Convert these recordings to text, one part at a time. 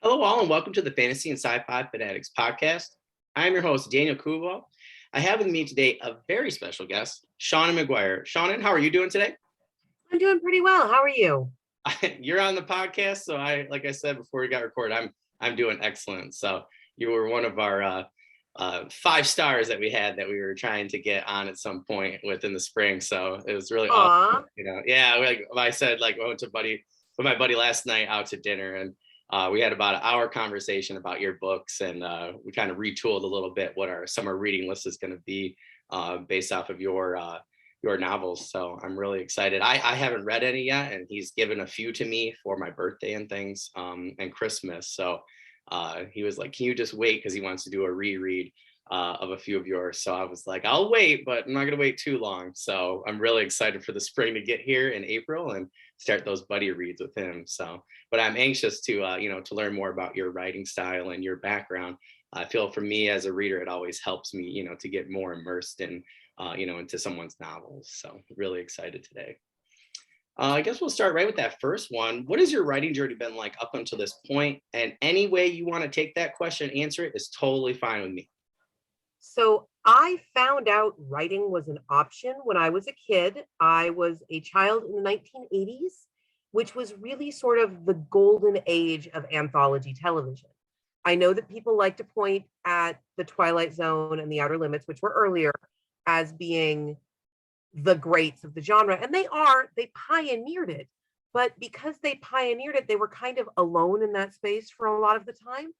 Hello, all, and welcome to the Fantasy and Sci-Fi Fanatics podcast. I'm your host, Daniel Coolbaugh. I have with me today a very special guest, Seanan McGuire. Seanan, how are you doing today? I'm doing pretty well. How are you? You're on the podcast, so like I said before we got recorded, I'm doing excellent. So you were one of our 5 stars that we had that we were trying to get on at some point within the spring. So it was really awesome. Yeah, like I said, like I went to with my buddy last night out to dinner, and we had about an hour conversation about your books, and we kind of retooled a little bit what our summer reading list is going to be based off of your novels. So I'm really excited. I haven't read any yet, and he's given a few to me for my birthday and things and Christmas. So he was like, "Can you just wait?" Because he wants to do a reread of a few of yours. So I was like, "I'll wait, but I'm not going to wait too long." So I'm really excited for the spring to get here in April and start those buddy reads with him. So, but I'm anxious to to learn more about your writing style and your background. I feel for me as a reader, it always helps me, to get more immersed in, into someone's novels. So really excited today. I guess we'll start right with that first one. What has your writing journey been like up until this point? And any way you want to take that question and answer it is totally fine with me. So I found out writing was an option when I was a kid. I was a child in the 1980s, which was really sort of the golden age of anthology television. I know that people like to point at The Twilight Zone and The Outer Limits, which were earlier, as being the greats of the genre. And they pioneered it. But because they pioneered it, they were kind of alone in that space for a lot of the time.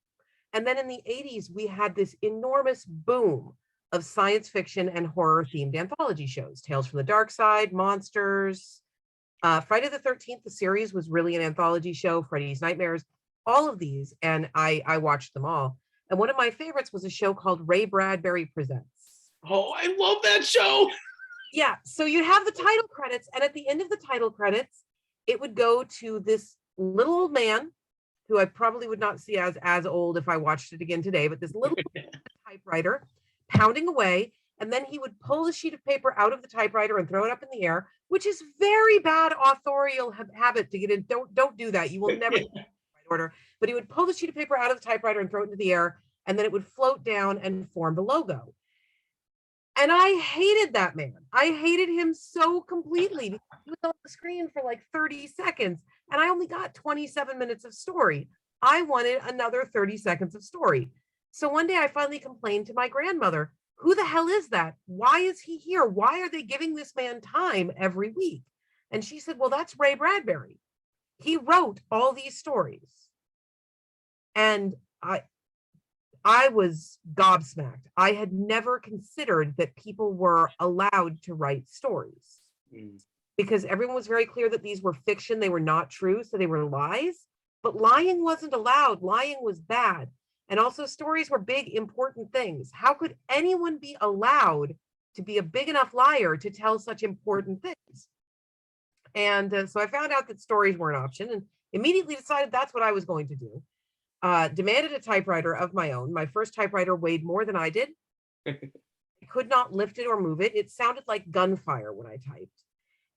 And then in the 80s, we had this enormous boom of science fiction and horror themed anthology shows. Tales from the Dark Side, Monsters, Friday the 13th, the series was really an anthology show, Freddy's Nightmares, all of these. And I watched them all. And one of my favorites was a show called Ray Bradbury Presents. Oh, I love that show. Yeah. So you have the title credits. And at the end of the title credits, it would go to this little old man who I probably would not see as old if I watched it again today, but this little typewriter pounding away. And then he would pull the sheet of paper out of the typewriter and throw it up in the air, which is very bad authorial habit to get in. Don't do that. You will never get the right order. But he would pull the sheet of paper out of the typewriter and throw it into the air, and then it would float down and form the logo. And I hated that man. I hated him so completely. He was on the screen for like 30 seconds, and I only got 27 minutes of story. I wanted another 30 seconds of story. So one day I finally complained to my grandmother, "Who the hell is that? Why is he here? Why are they giving this man time every week?" And she said, "Well, that's Ray Bradbury. He wrote all these stories." And I was gobsmacked. I had never considered that people were allowed to write stories because everyone was very clear that these were fiction. They were not true. So they were lies, but lying wasn't allowed. Lying was bad. And also stories were big, important things. How could anyone be allowed to be a big enough liar to tell such important things? And so I found out that stories were an option and immediately decided that's what I was going to do. Demanded a typewriter of my own. My first typewriter weighed more than I did. I could not lift it or move it. It sounded like gunfire when I typed.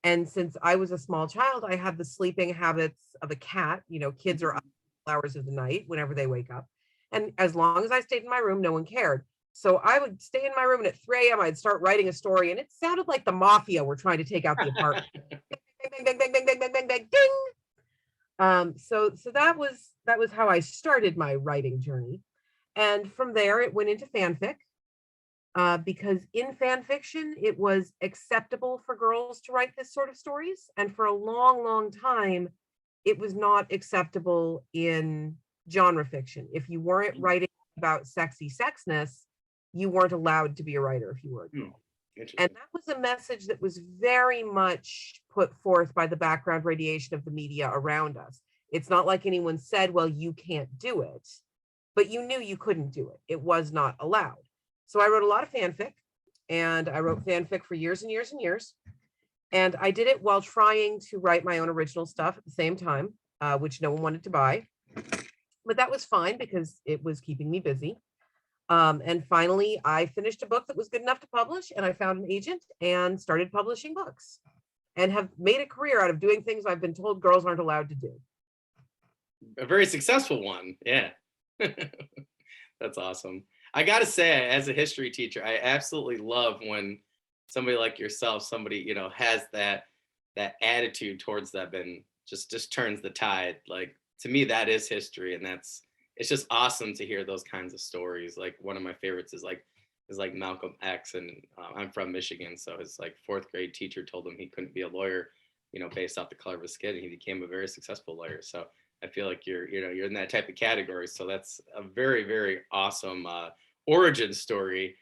And since I was a small child, I had the sleeping habits of a cat. Kids are up hours of the night whenever they wake up. And as long as I stayed in my room, no one cared. So I would stay in my room, and at 3 a.m. I'd start writing a story, and it sounded like the mafia were trying to take out the apartment. Bang, bang, bang, bang, bang, bang, bang, bang, ding. So that was how I started my writing journey. And from there, it went into fanfic. Because in fan fiction, it was acceptable for girls to write this sort of stories. And for a long, long time, it was not acceptable in genre fiction. If you weren't writing about sexy sexness, you weren't allowed to be a writer if you were a girl. And that was a message that was very much put forth by the background radiation of the media around us. It's not like anyone said, "Well, you can't do it," but you knew you couldn't do it. It was not allowed. So I wrote a lot of fanfic, and I wrote fanfic for years and years and years. And I did it while trying to write my own original stuff at the same time, which no one wanted to buy. But that was fine because it was keeping me busy. And finally, I finished a book that was good enough to publish, and I found an agent and started publishing books and have made a career out of doing things I've been told girls aren't allowed to do. A very successful one. Yeah. That's awesome. I gotta say, as a history teacher, I absolutely love when somebody like yourself, somebody, has that attitude towards them and just turns the tide. Like, to me, that is history, and it's just awesome to hear those kinds of stories. Like, one of my favorites is like Malcolm X, and I'm from Michigan, so his like fourth grade teacher told him he couldn't be a lawyer, based off the color of his skin, and he became a very successful lawyer. So I feel like you're in that type of category. So that's a very, very awesome origin story,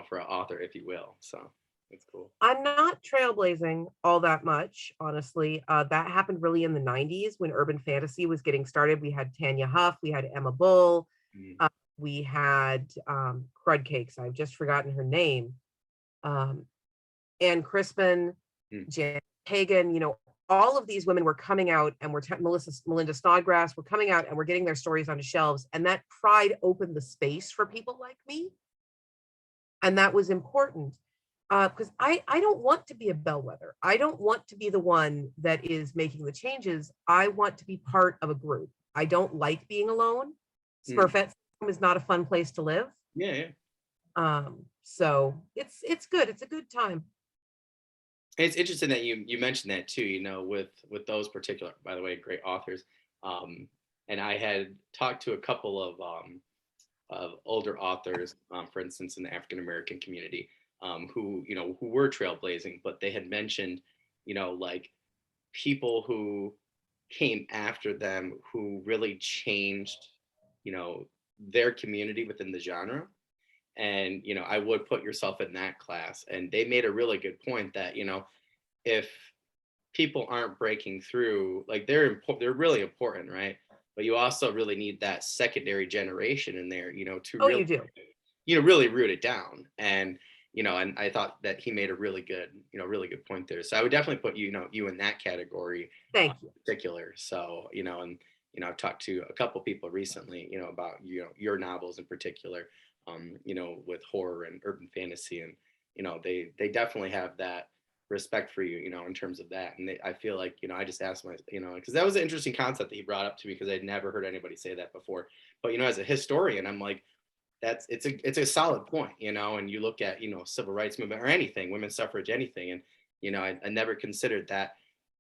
for an author, if you will. So it's cool. I'm not trailblazing all that much, honestly. That happened really in the 90s when urban fantasy was getting started. We had Tanya Huff, we had Emma Bull, Mm. we had Crud Cakes. I've just forgotten her name. Anne Crispin, Mm. Jan Hagen, all of these women were coming out and Melinda Snodgrass were coming out and were getting their stories onto shelves. And that pride opened the space for people like me. And that was important because I don't want to be a bellwether. I don't want to be the one that is making the changes. I want to be part of a group. I don't like being alone. Mm. Smurfette is not a fun place to live. Yeah, yeah. So it's good. It's a good time. It's interesting that you mentioned that too, with those particular, by the way, great authors. And I had talked to a couple of older authors, for instance, in the African American community, who were trailblazing, but they had mentioned, like people who came after them who really changed, their community within the genre. And I would put yourself in that class. And they made a really good point that if people aren't breaking through, like they're really important, right? But you also really need that secondary generation in there, to Oh, really, you do. really root it down. And and I thought that he made a really good point there. So I would definitely put you in that category. Thank you. In particular. So and I've talked to a couple people recently, about your novels in particular, with horror and urban fantasy, and they definitely have that respect for you, in terms of that. And I feel like, I just asked my, because that was an interesting concept that he brought up to me, because I'd never heard anybody say that before. But, as a historian, I'm like, it's a solid point, and you look at, civil rights movement or anything, women's suffrage, anything. And, I never considered that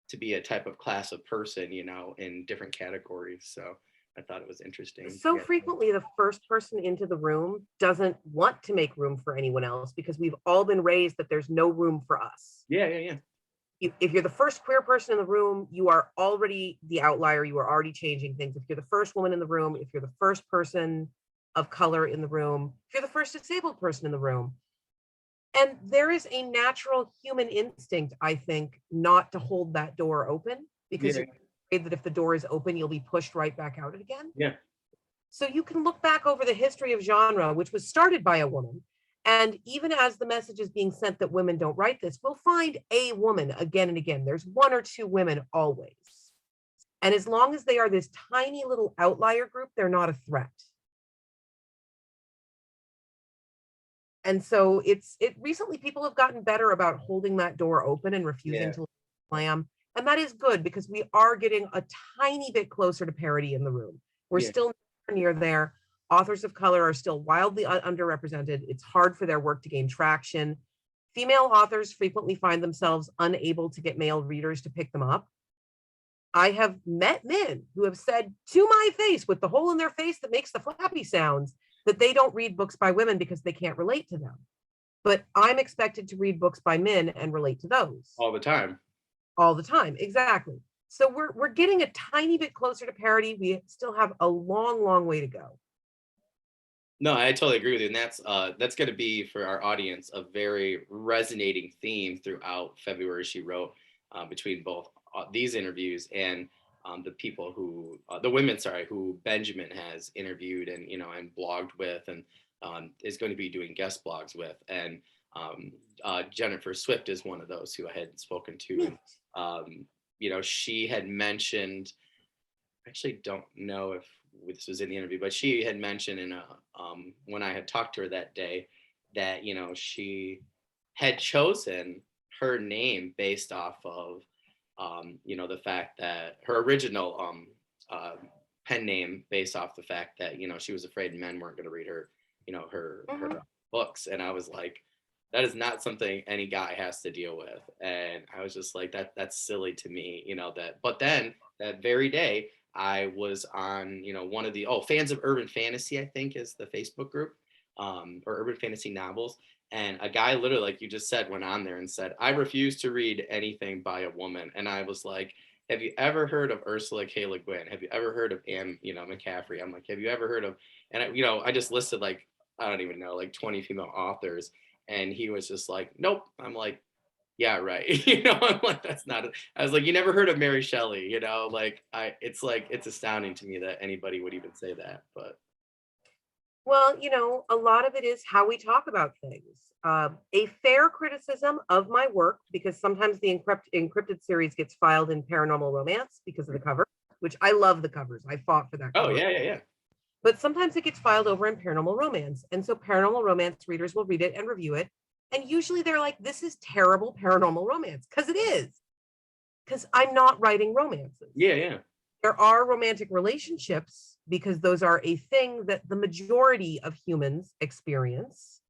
to be a type of class of person, in different categories. So I thought it was interesting. So Yeah. frequently, the first person into the room doesn't want to make room for anyone else because we've all been raised that there's no room for us. Yeah. If you're the first queer person in the room, you are already the outlier. You are already changing things. If you're the first woman in the room, if you're the first person of color in the room, if you're the first disabled person in the room. And there is a natural human instinct, I think, not to hold that door open because you're afraid that if the door is open, you'll be pushed right back out again. Yeah. So you can look back over the history of genre, which was started by a woman. And even as the message is being sent that women don't write this, we'll find a woman again and again. There's one or two women always. And as long as they are this tiny little outlier group, they're not a threat. And so recently people have gotten better about holding that door open and refusing to slam. And that is good because we are getting a tiny bit closer to parity in the room. We're still near there. Authors of color are still wildly underrepresented. It's hard for their work to gain traction. Female authors frequently find themselves unable to get male readers to pick them up. I have met men who have said to my face, with the hole in their face that makes the flappy sounds, that they don't read books by women because they can't relate to them. But I'm expected to read books by men and relate to those. All the time. All the time, exactly. So we're getting a tiny bit closer to parity. We still have a long, long way to go. No, I totally agree with you. And that's going to be, for our audience, a very resonating theme throughout February. She wrote, between both these interviews and the people the women, who Benjamin has interviewed and, and blogged with, and is going to be doing guest blogs with. And Jennifer Swift is one of those who I had spoken to. And, she had mentioned, I actually don't know if this was in the interview, but she had mentioned when I had talked to her that day that, she had chosen her name based off of, the fact that her original pen name based off the fact that, you know, she was afraid men weren't going to read her, you know, her books. And I was like, that is not something any guy has to deal with. And I was just like, that's silly to me, you know, that. But then that very day, I was on, you know, one of the fans of urban fantasy, I think is the Facebook group, or urban fantasy novels. And a guy literally, like you just said, went on there and said, I refuse to read anything by a woman. And I was like, have you ever heard of Ursula K. Le Guin? Have you ever heard of Anne, you know, McCaffrey? I'm like, have you ever heard of, and I, you know, I just listed like, I don't even know, like 20 female authors. And he was just like, nope. I'm like, yeah, right. You know, I'm like, that's not, I was like, you never heard of Mary Shelley, you know, like it's like, it's astounding to me that anybody would even say that, but. Well, you know, a lot of it is how we talk about things. A fair criticism of my work, because sometimes the encrypted series gets filed in paranormal romance because of the cover, which I love the covers. I fought for that Oh, cover. yeah. But sometimes it gets filed over in paranormal romance. And so paranormal romance readers will read it and review it. And usually they're like, this is terrible paranormal romance, because it is. Because I'm not writing romances. Yeah. There are romantic relationships, because those are a thing that the majority of humans experience.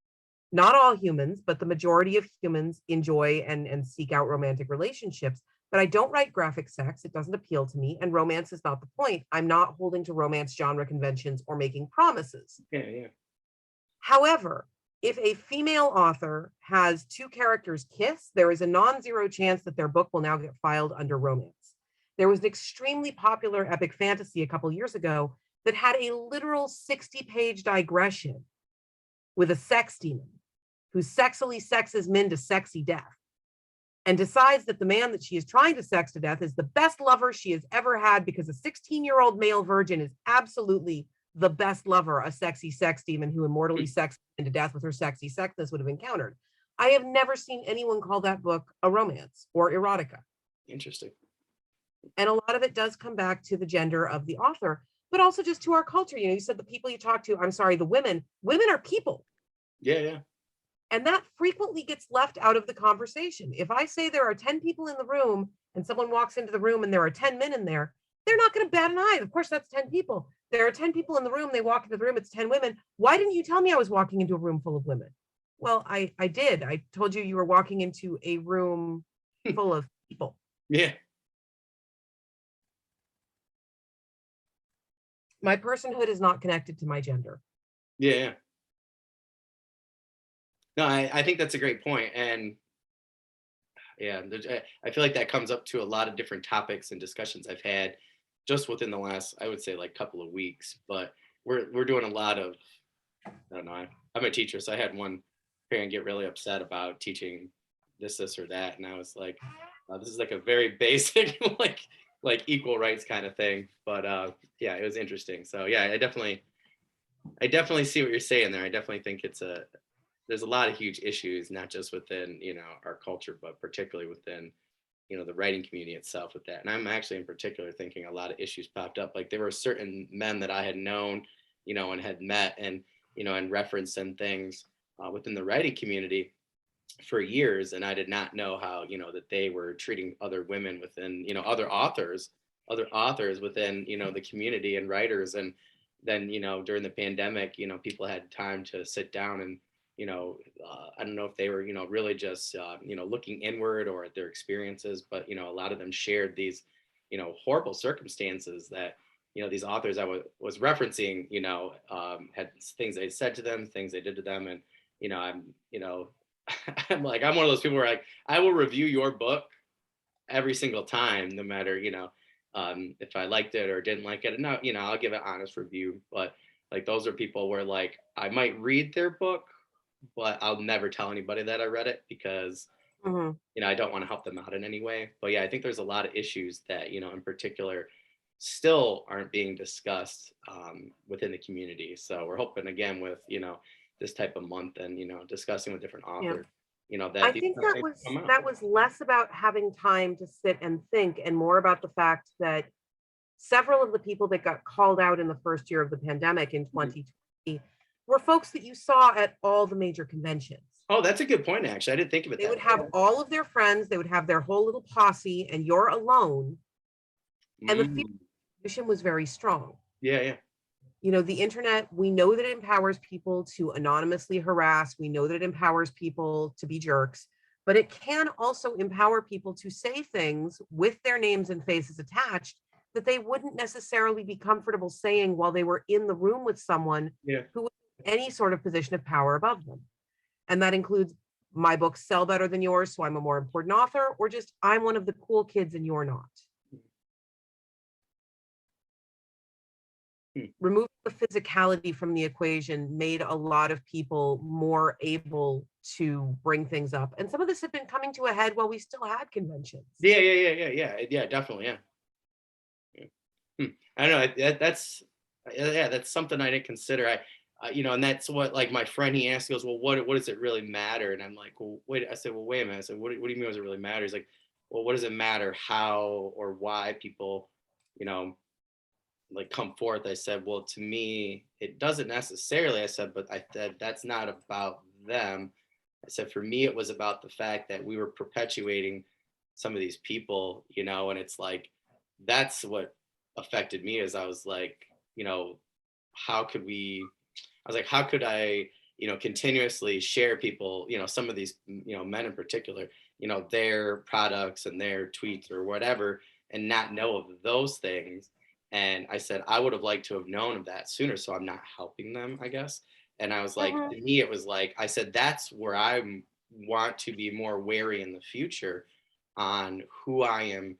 Not all humans, but the majority of humans enjoy and seek out romantic relationships. But I don't write graphic sex. It doesn't appeal to me. And romance is not the point. I'm not holding to romance genre conventions or making promises. Yeah. However, if a female author has two characters kiss, there is a non-zero chance that their book will now get filed under romance. There was an extremely popular epic fantasy a couple years ago that had a literal 60-page digression with a sex demon who sexily sexes men to sexy death and decides that the man that she is trying to sex to death is the best lover she has ever had, because a 16-year-old male virgin is absolutely the best lover a sexy sex demon who immortally sexed into death with her sexy sexness would have encountered. I have never seen anyone call that book a romance or erotica. Interesting. And a lot of it does come back to the gender of the author, but also just to our culture. You know, you said the people you talk to, I'm sorry, the women are people. Yeah. And that frequently gets left out of the conversation. If I say there are 10 people in the room and someone walks into the room and there are 10 men in there, they're not going to bat an eye. Of course, that's 10 people. There are 10 people in the room. They walk into the room. It's 10 women. Why didn't you tell me I was walking into a room full of women? Well, I did. I told you were walking into a room full of people. Yeah. My personhood is not connected to my gender. Yeah. No, I think that's a great point. And yeah, I feel like that comes up to a lot of different topics and discussions I've had just within the last, I would say, like couple of weeks. But we're doing a lot of, I don't know, I'm a teacher, so I had one parent get really upset about teaching this or that, and I was like, this is like a very basic like equal rights kind of thing. But yeah, it was interesting. So yeah, I definitely see what you're saying there. I definitely think there's a lot of huge issues, not just within, you know, our culture, but particularly within, you know, the writing community itself with that. And I'm actually in particular thinking a lot of issues popped up. Like there were certain men that I had known, you know, and had met and, you know, and referenced and things within the writing community for years. And I did not know how, you know, that they were treating other women within, you know, other authors within, you know, the community and writers. And then, you know, during the pandemic, you know, people had time to sit down and, you know, I don't know if they were, you know, really just, you know, looking inward or at their experiences, but, you know, a lot of them shared these, you know, horrible circumstances that, you know, these authors I was referencing, you know, had things they said to them, things they did to them. And, you know, I'm like, I'm one of those people where like, I will review your book every single time, no matter, you know, if I liked it or didn't like it. And no, you know, I'll give an honest review, but like, those are people where like, I might read their book, but I'll never tell anybody that I read it because, you know, I don't want to help them out in any way. But yeah, I think there's a lot of issues that, you know, in particular, still aren't being discussed within the community. So we're hoping again with, you know, this type of month and, you know, discussing with different authors, you know, that I think that was less about having time to sit and think and more about the fact that several of the people that got called out in the first year of the pandemic in 2020 were folks that you saw at all the major conventions. Oh, that's a good point, actually. I didn't think of it. They would have all of their friends, they would have their whole little posse, and you're alone. And the distribution was very strong. Yeah, yeah. You know, the internet, we know that it empowers people to anonymously harass. We know that it empowers people to be jerks, but it can also empower people to say things with their names and faces attached that they wouldn't necessarily be comfortable saying while they were in the room with someone Yeah. who was in any sort of position of power above them. And that includes my books sell better than yours, so I'm a more important author, or just I'm one of the cool kids and you're not. Hmm. Removing the physicality from the equation made a lot of people more able to bring things up. And some of this had been coming to a head while we still had conventions. Yeah, yeah, definitely, yeah. Yeah. I don't know. That's something I didn't consider. And that's what, like, my friend, he asked, he goes, well, what does it really matter? And I'm like, well, wait. I said, well, wait a minute. I said, what do you mean, does it really matter? He's like, well, what does it matter how or why people, you know, like, come forth? I said, well, to me, it doesn't necessarily. I said, but I said that's not about them. I said, for me, it was about the fact that we were perpetuating some of these people, and it's like, that's what affected me. As I was like, how could we, I was like, how could I, continuously share people, some of these, men in particular, their products and their tweets or whatever, and not know of those things. And I said, I would have liked to have known of that sooner, so I'm not helping them, I guess. And I was like, Mhm. to me, it was like, I said, that's where I want to be more wary in the future on who I am,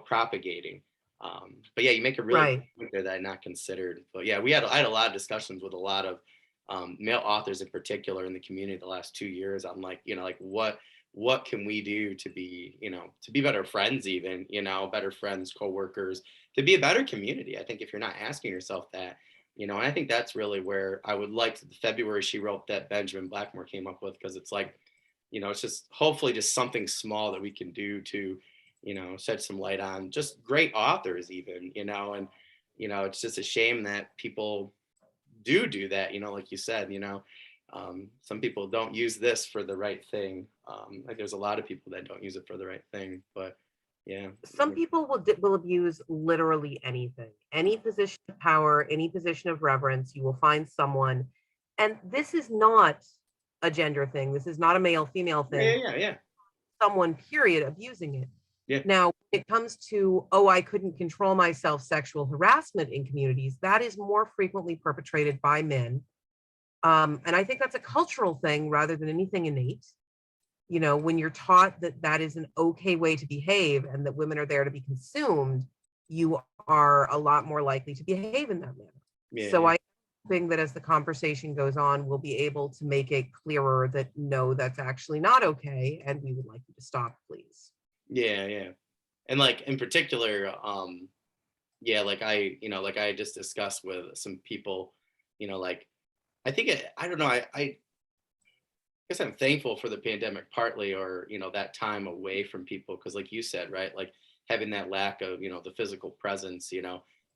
propagating. But yeah, you make a really good Right. point there that I not considered. But yeah, I had a lot of discussions with a lot of male authors in particular in the community the last 2 years. I'm like, like, what can we do to be, to be better friends, even, better friends, coworkers, to be a better community. I think if you're not asking yourself that, and I think that's really where I would like to, the February she wrote that Benjamin Blackmore came up with, because it's like, it's just hopefully just something small that we can do to, shed some light on just great authors even, and, it's just a shame that people do that, like you said, some people don't use this for the right thing. Like, there's a lot of people that don't use it for the right thing, but yeah. Some people will abuse literally anything, any position of power, any position of reverence. You will find someone, and this is not a gender thing. This is not a male female Yeah, thing. yeah, yeah, Someone, period, abusing it. yeah, Now, when it comes to, oh, I couldn't control myself, sexual harassment in communities, that is more frequently perpetrated by men. And I think that's a cultural thing rather than anything innate. You know, when you're taught that that is an okay way to behave and that women are there to be consumed, you are a lot more likely to behave in that manner. yeah, So yeah, I think that as the conversation goes on, we'll be able to make it clearer that no, that's actually not okay. And we would like you to stop, please. yeah, yeah. And, like, in particular, yeah, like, like I just discussed with some people, like, I don't know, I guess I'm thankful for the pandemic partly, or, that time away from people, because like you said, right, like, having that lack of, the physical presence,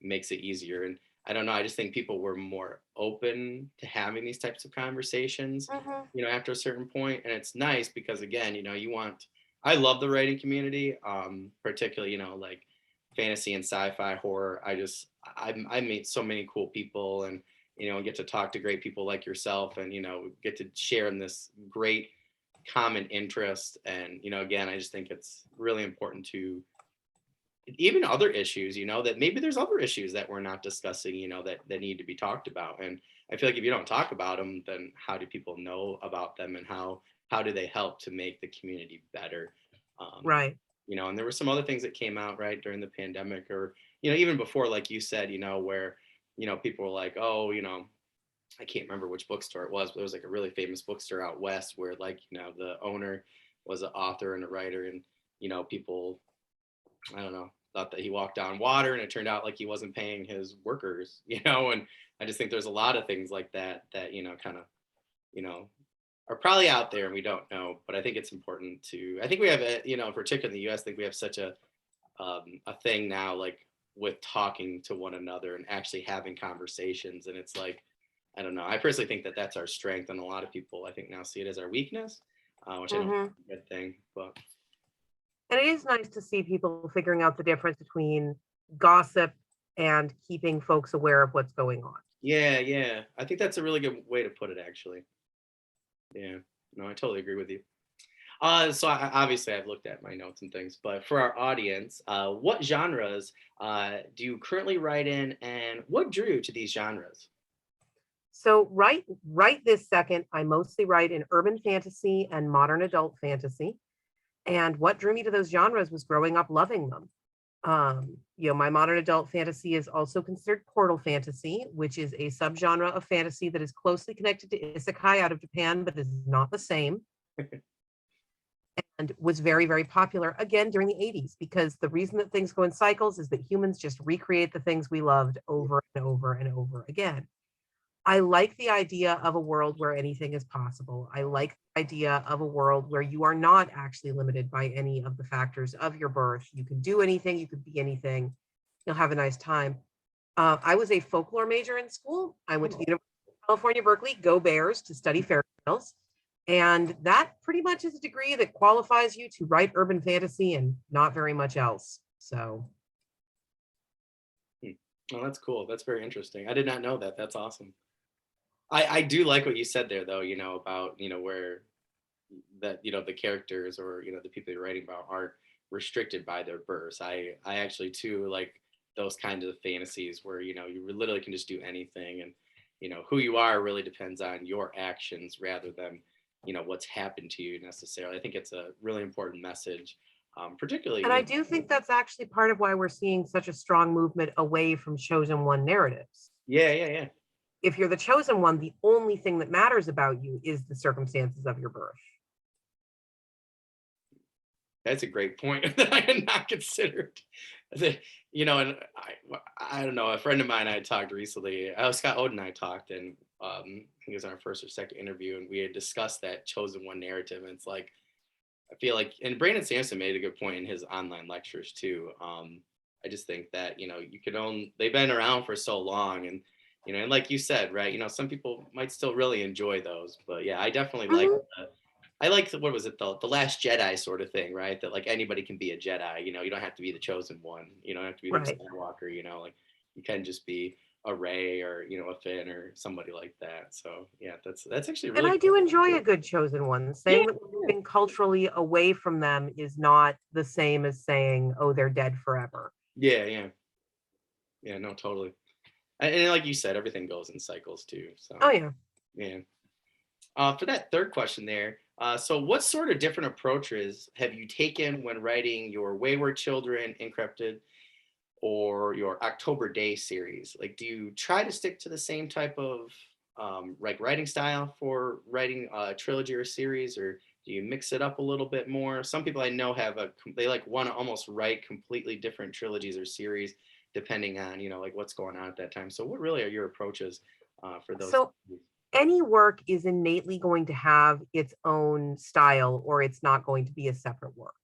makes it easier. And I don't know, I just think people were more open to having these types of conversations, Mhm. after a certain point. And it's nice because, again, I love the writing community, particularly, like, fantasy and sci-fi, horror. I meet so many cool people, and get to talk to great people like yourself, and get to share in this great common interest. And again, I just think it's really important to, even other issues, that maybe there's other issues that we're not discussing, that need to be talked about. And I feel like if you don't talk about them, then how do people know about them, and how do they help to make the community better? um, Right. and there were some other things that came out right during the pandemic, or even before, like you said, where people were like, oh, I can't remember which bookstore it was, but it was like a really famous bookstore out west where, like, the owner was an author and a writer, and people, I don't know, thought that he walked on water, and it turned out like he wasn't paying his workers, and I just think there's a lot of things like that that kind of, you know are probably out there and we don't know. But I think it's important to, I think we have a, particularly in the US, I think we have such a thing now, like, with talking to one another and actually having conversations. And it's like, I don't know, I personally think that that's our strength, and a lot of people, I think, now see it as our weakness, which I don't think Mhm. is a good thing. But And it is nice to see people figuring out the difference between gossip and keeping folks aware of what's going on. Yeah. I think that's a really good way to put it, actually. Yeah. No, I totally agree with you. So obviously I've looked at my notes and things, but for our audience, what genres do you currently write in, and what drew you to these genres? So right this second, I mostly write in urban fantasy and modern adult fantasy. And what drew me to those genres was growing up loving them. My modern adult fantasy is also considered portal fantasy, which is a subgenre of fantasy that is closely connected to isekai out of Japan, but is not the same. And was very, very popular again during the 80s, because the reason that things go in cycles is that humans just recreate the things we loved over and over and over again. I like the idea of a world where anything is possible. I like the idea of a world where you are not actually limited by any of the factors of your birth. You can do anything, you could be anything. You'll have a nice time. I was a folklore major in school. I went to the University of California, Berkeley, go Bears, to study fairy tales. And that pretty much is a degree that qualifies you to write urban fantasy and not very much else. So. Oh, that's cool. That's very interesting. I did not know that. That's awesome. I do like what you said there, though, about, where that, the characters, or, the people you're writing about aren't restricted by their births. I actually, too, like those kinds of fantasies where, you literally can just do anything. And, who you are really depends on your actions rather than, what's happened to you necessarily. I think it's a really important message, particularly. And I do think that's actually part of why we're seeing such a strong movement away from chosen one narratives. Yeah. If you're the chosen one, the only thing that matters about you is the circumstances of your birth. That's a great point that I had not considered. And I don't know, a friend of mine I talked recently, Scott Oden and I talked, and I think it was our first or second interview, and we had discussed that chosen one narrative. And it's like, I feel like, and Brandon Sampson made a good point in his online lectures too. I just think that, they've been around for so long, and and like you said, right, some people might still really enjoy those. But yeah, I definitely like what was it, the Last Jedi sort of thing, right? That like anybody can be a Jedi. You don't have to be the chosen one. You don't have to be Luke Skywalker. Like you can just be a Rey, or a Finn, or somebody like that. So yeah, that's actually really. And I do enjoy a good chosen one. Saying that we're moving culturally away from them is not the same as saying, oh, they're dead forever. Yeah. No, totally. And like you said, everything goes in cycles too. So. Oh yeah. For that third question there, so what sort of different approaches have you taken when writing your Wayward Children, Encrypted, or your October Day series? Like, do you try to stick to the same type of writing style for writing a trilogy or series, or do you mix it up a little bit more? Some people I know they want to almost write completely different trilogies or series depending on like what's going on at that time. So what really are your approaches for those? So any work is innately going to have its own style, or it's not going to be a separate work.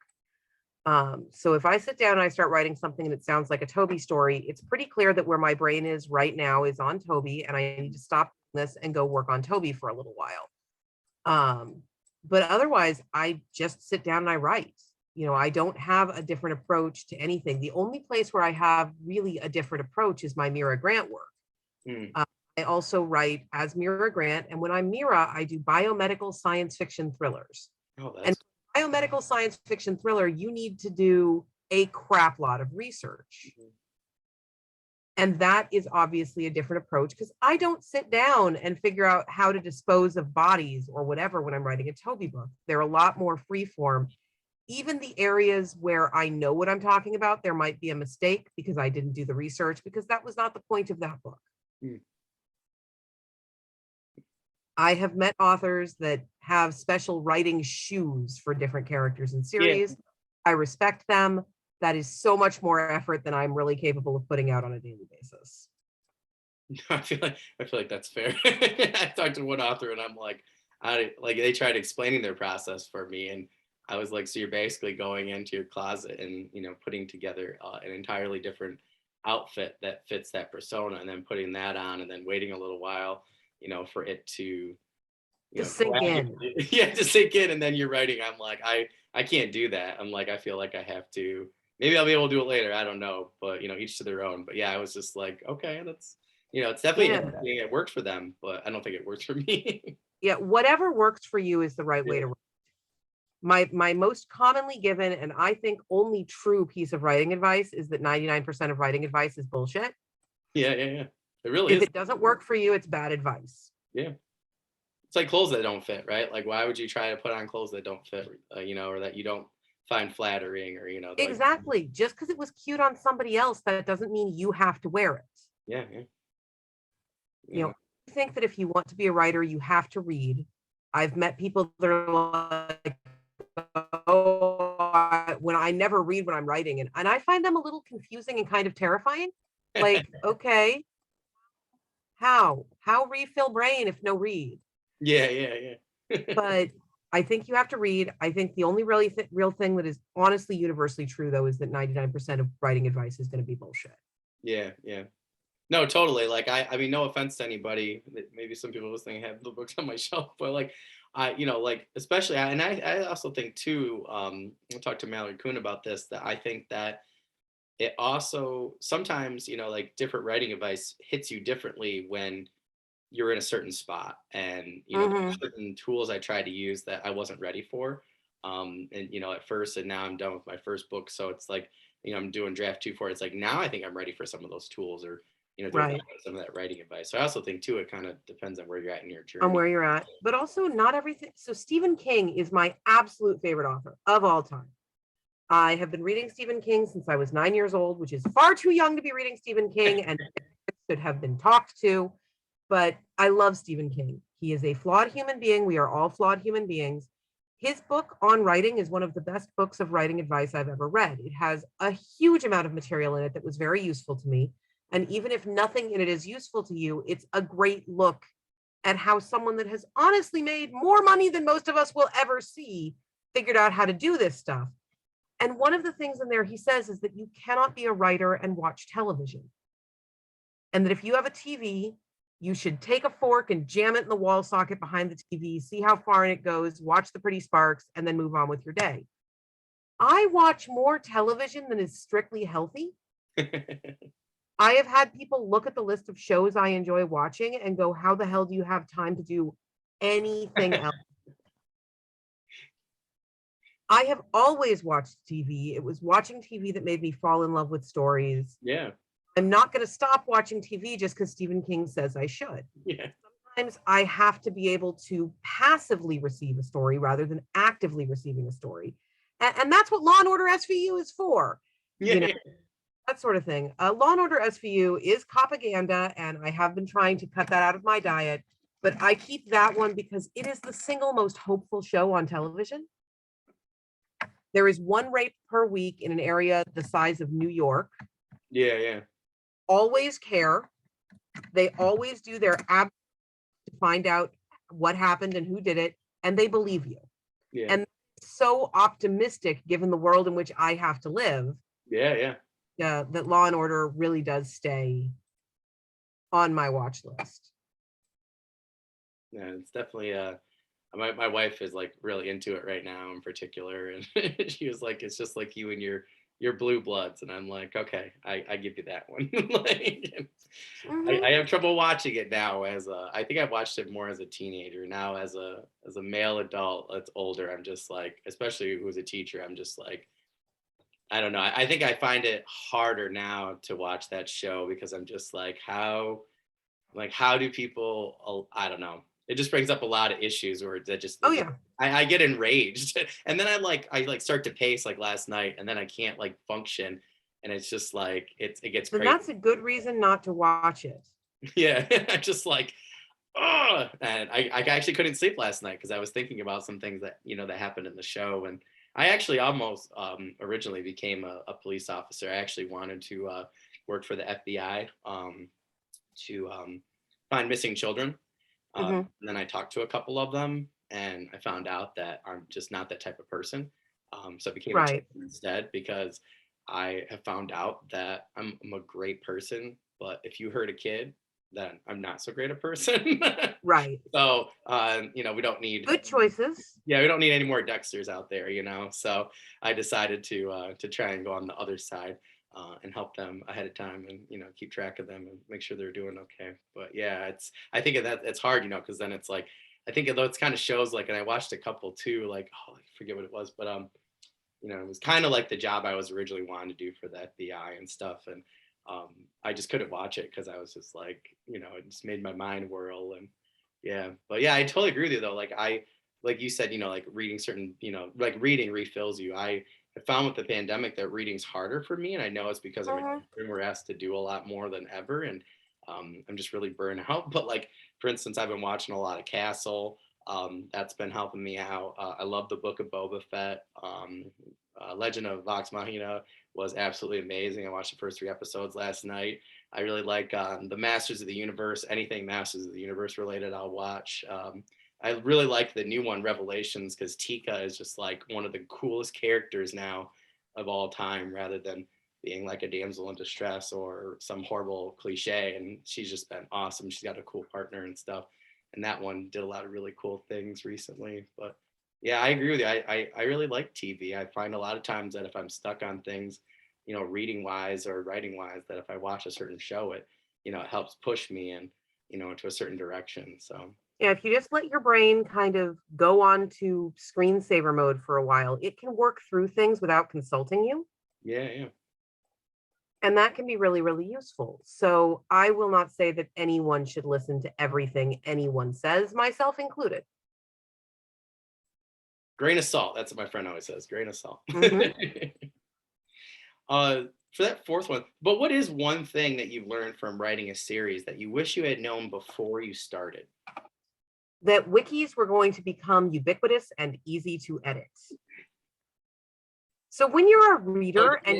So if I sit down and I start writing something that sounds like a Toby story, it's pretty clear that where my brain is right now is on Toby, and I need to stop this and go work on Toby for a little while. But otherwise, I just sit down and I write. I don't have a different approach to anything. The only place where I have really a different approach is my Mira Grant work. I also write as Mira Grant, and when I'm Mira, I do biomedical science fiction thrillers. And biomedical science fiction thriller, you need to do a crap lot of research. And that is obviously a different approach, because I don't sit down and figure out how to dispose of bodies or whatever when I'm writing a Toby book. They're a lot more freeform. Even the areas where I know what I'm talking about, there might be a mistake because I didn't do the research, because that was not the point of that book. I have met authors that have special writing shoes for different characters and series. I respect them. That is so much more effort than I'm really capable of putting out on a daily basis. I feel like that's fair. I talked to one author and I'm like, they tried explaining their process for me, and I was like, so you're basically going into your closet and putting together an entirely different outfit that fits that persona, and then putting that on, and then waiting a little while for it to sink in. To sink in, and then you're writing. I'm like, I can't do that. I'm like, I feel like I have to maybe I'll be able to do it later. I don't know, but each to their own. But yeah, I was just like, okay, that's it's definitely Yeah. interesting. It worked for them, but I don't think it works for me. Yeah, whatever works for you is the right way Yeah. to my most commonly given and I think only true piece of writing advice is that 99% of writing advice is bullshit. Yeah, yeah, yeah. It really If is. it doesn't work for you, it's bad advice. Yeah. It's like clothes that don't fit, right? Like, why would you try to put on clothes that don't fit, or that you don't find flattering, or like, Exactly. Just because it was cute on somebody else, that doesn't mean you have to wear it. yeah, yeah, You yeah. know, I think that if you want to be a writer, you have to read. I've met people that are like, oh, when I never read when I'm writing, and I find them a little confusing and kind of terrifying. Like, okay, how refill brain if no read? Yeah, yeah, yeah. But I think you have to read. I think the only really real thing that is honestly universally true though is that 99% of writing advice is going to be bullshit. Yeah, yeah. No, totally. Like, I mean, no offense to anybody. Maybe some people listening have the books on my shelf, but like, like, especially, and I also think too. We'll talk to Mallory Kuhn about this. That I think that it also sometimes, like, different writing advice hits you differently when you're in a certain spot, and Mhm. certain tools I tried to use that I wasn't ready for, and at first, and now I'm done with my first book, so it's like, I'm doing draft 2 for it. It's like, now I think I'm ready for some of those tools, or doing Right. some of that writing advice. So I also think too, it kind of depends on where you're at in your On journey. where you're at, but also not everything. So Stephen King is my absolute favorite author of all time. I have been reading Stephen King since I was 9 years old, which is far too young to be reading Stephen King and should have been talked to. But I love Stephen King. He is a flawed human being. We are all flawed human beings. His book on writing is one of the best books of writing advice I've ever read. It has a huge amount of material in it that was very useful to me. And even if nothing in it is useful to you, it's a great look at how someone that has honestly made more money than most of us will ever see figured out how to do this stuff. And one of the things in there he says is that you cannot be a writer and watch television. And that if you have a TV, you should take a fork and jam it in the wall socket behind the TV, see how far in it goes, watch the pretty sparks, and then move on with your day. I watch more television than is strictly healthy. I have had people look at the list of shows I enjoy watching and go, how the hell do you have time to do anything else? I have always watched TV. It was watching TV that made me fall in love with stories. Yeah, I'm not going to stop watching TV just because Stephen King says I should. yeah, Sometimes I have to be able to passively receive a story rather than actively receiving a story. And that's what Law and Order SVU is for. yeah, You know, yeah. that sort of thing. Law and Order SVU is propaganda, and I have been trying to cut that out of my diet. But I keep that one because it is the single most hopeful show on television. There is one rape per week in an area the size of New York. Yeah, yeah. Always care. They always do their ab to find out what happened and who did it, and they believe you. Yeah, And so optimistic given the world in which I have to live, yeah, yeah. that Law and Order really does stay on my watch list. Yeah, it's definitely my wife is like really into it right now in particular, and she was like, it's just like you and your blue bloods, and I'm like, okay, I give you that one. Like, I have trouble watching it now I think I've watched it more as a teenager. Now as a male adult that's older, I'm just like, especially who's a teacher, I'm just like, I don't know. I think I find it harder now to watch that show because I'm just like, how do people, I don't know. It just brings up a lot of issues where that just, Oh yeah. I get enraged, and then I start to pace like last night, and then I can't like function, and it's just like it gets Then crazy. that's a good reason not to watch it. Yeah, I'm just like, oh, and I actually couldn't sleep last night because I was thinking about some things that that happened in the show, and I actually almost originally became a police officer. I actually wanted to work for the FBI to find missing children. Mhm. And then I talked to a couple of them, and I found out that I'm just not that type of person. So I became a Right. chaplain instead because I have found out that I'm a great person, but if you hurt a kid, then I'm not so great a person. Right. So, we don't need Good choices. yeah, we don't need any more Dexters out there, So I decided to try and go on the other side and help them ahead of time, and keep track of them and make sure they're doing okay. But yeah, I think that it's hard, because then it's like I think those kind of shows, like, and I watched a couple too, like, oh, I forget what it was, but it was kind of like the job I was originally wanting to do for the FBI and stuff, and I just couldn't watch it because I was just like, it just made my mind whirl. And yeah, but yeah, I totally agree with you though. Like you said, like reading certain, like reading refills you. I found with the pandemic that reading's harder for me, and I know it's because we're asked to do a lot more than ever, and I'm just really burned out. But like, for instance, I've been watching a lot of Castle. That's been helping me out. I love the Book of Boba Fett. Legend of Vox Machina was absolutely amazing. I watched the first 3 episodes last night. I really like the Masters of the Universe. Anything Masters of the Universe related, I'll watch. I really like the new one, Revelations, because Tika is just like one of the coolest characters now of all time, rather than being like a damsel in distress or some horrible cliche. And she's just been awesome. She's got a cool partner and stuff. And that one did a lot of really cool things recently. But yeah, I agree with you. I really like TV. I find a lot of times that if I'm stuck on things, reading wise or writing wise, that if I watch a certain show, it helps push me in, into a certain direction. So Yeah, if you just let your brain kind of go on to screensaver mode for a while, it can work through things without consulting you. yeah. And that can be really, really useful. So I will not say that anyone should listen to everything anyone says, myself included. Grain of salt. That's what my friend always says. Grain of salt. Mhm. For that fourth one, but what is one thing that you've learned from writing a series that you wish you had known before you started? That wikis were going to become ubiquitous and easy to edit. So when you're a reader and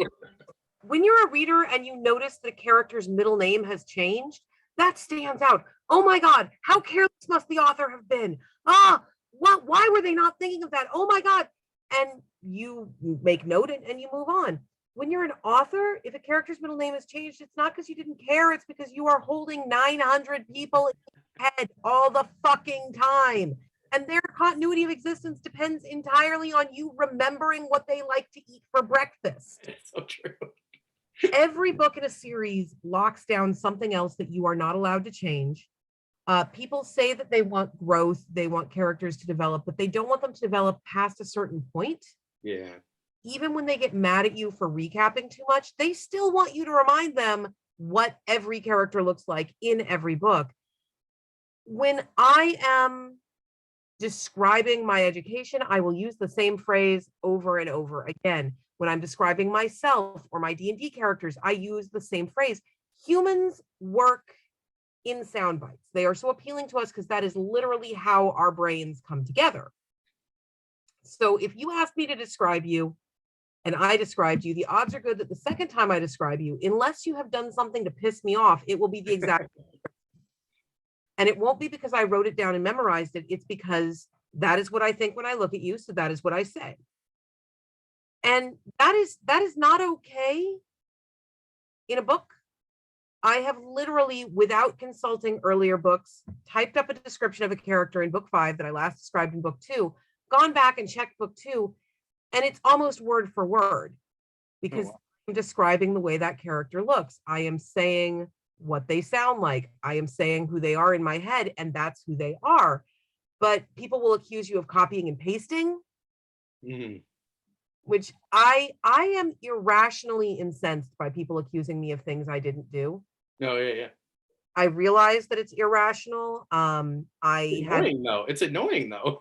you notice that a character's middle name has changed, that stands out. Oh my God, how careless must the author have been? Why were they not thinking of that? Oh my God. And you make note and you move on. When you're an author, if a character's middle name has changed, it's not because you didn't care. It's because you are holding 900 people in your head all the fucking time. And their continuity of existence depends entirely on you remembering what they like to eat for breakfast. It's so true. Every book in a series locks down something else that you are not allowed to change. People say that they want growth, they want characters to develop, but they don't want them to develop past a certain point. Yeah. Even when they get mad at you for recapping too much, they still want you to remind them what every character looks like in every book. When I am describing my education, I will use the same phrase over and over again. When I'm describing myself or my D&D characters, I use the same phrase. Humans work in sound bites. They are so appealing to us because that is literally how our brains come together. So if you ask me to describe you and I described you, the odds are good that the second time I describe you, unless you have done something to piss me off, it will be the exact same. And it won't be because I wrote it down and memorized it. It's because that is what I think when I look at you. So that is what I say. And that is not okay in a book. I have literally, without consulting earlier books, typed up a description of a character in book 5 that I last described in book 2, gone back and checked book 2, and it's almost word for word because I'm describing the way that character looks. I am saying what they sound like. I am saying who they are in my head, and that's who they are. But people will accuse you of copying and pasting, which I am irrationally incensed by people accusing me of things I didn't do. No, yeah. I realize that it's irrational. It's annoying though.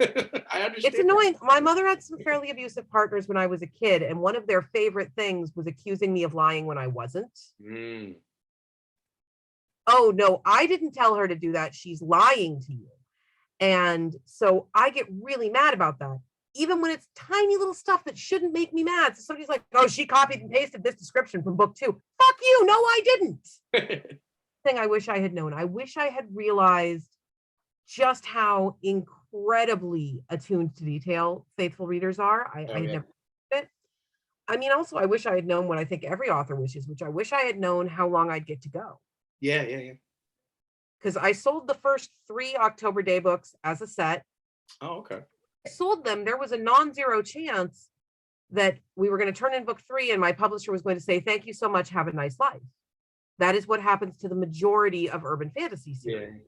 I understand. It's annoying. My mother had some fairly abusive partners when I was a kid, and one of their favorite things was accusing me of lying when I wasn't. Oh no, I didn't tell her to do that. She's lying to you. And so I get really mad about that, even when it's tiny little stuff that shouldn't make me mad. So somebody's like, oh, she copied and pasted this description from book 2. Fuck you. No, I didn't. Thing I wish I had known. I wish I had realized just how incredibly attuned to detail faithful readers are. I had never it. I mean, also, I wish I had known what I think every author wishes, which I wish I had known how long I'd get to go. Yeah. because I sold the first 3 October Day books as a set. Oh, okay. I sold them. There was a non-zero chance that we were going to turn in book 3 and my publisher was going to say, thank you so much, have a nice life. That is what happens to the majority of urban fantasy series. Yeah.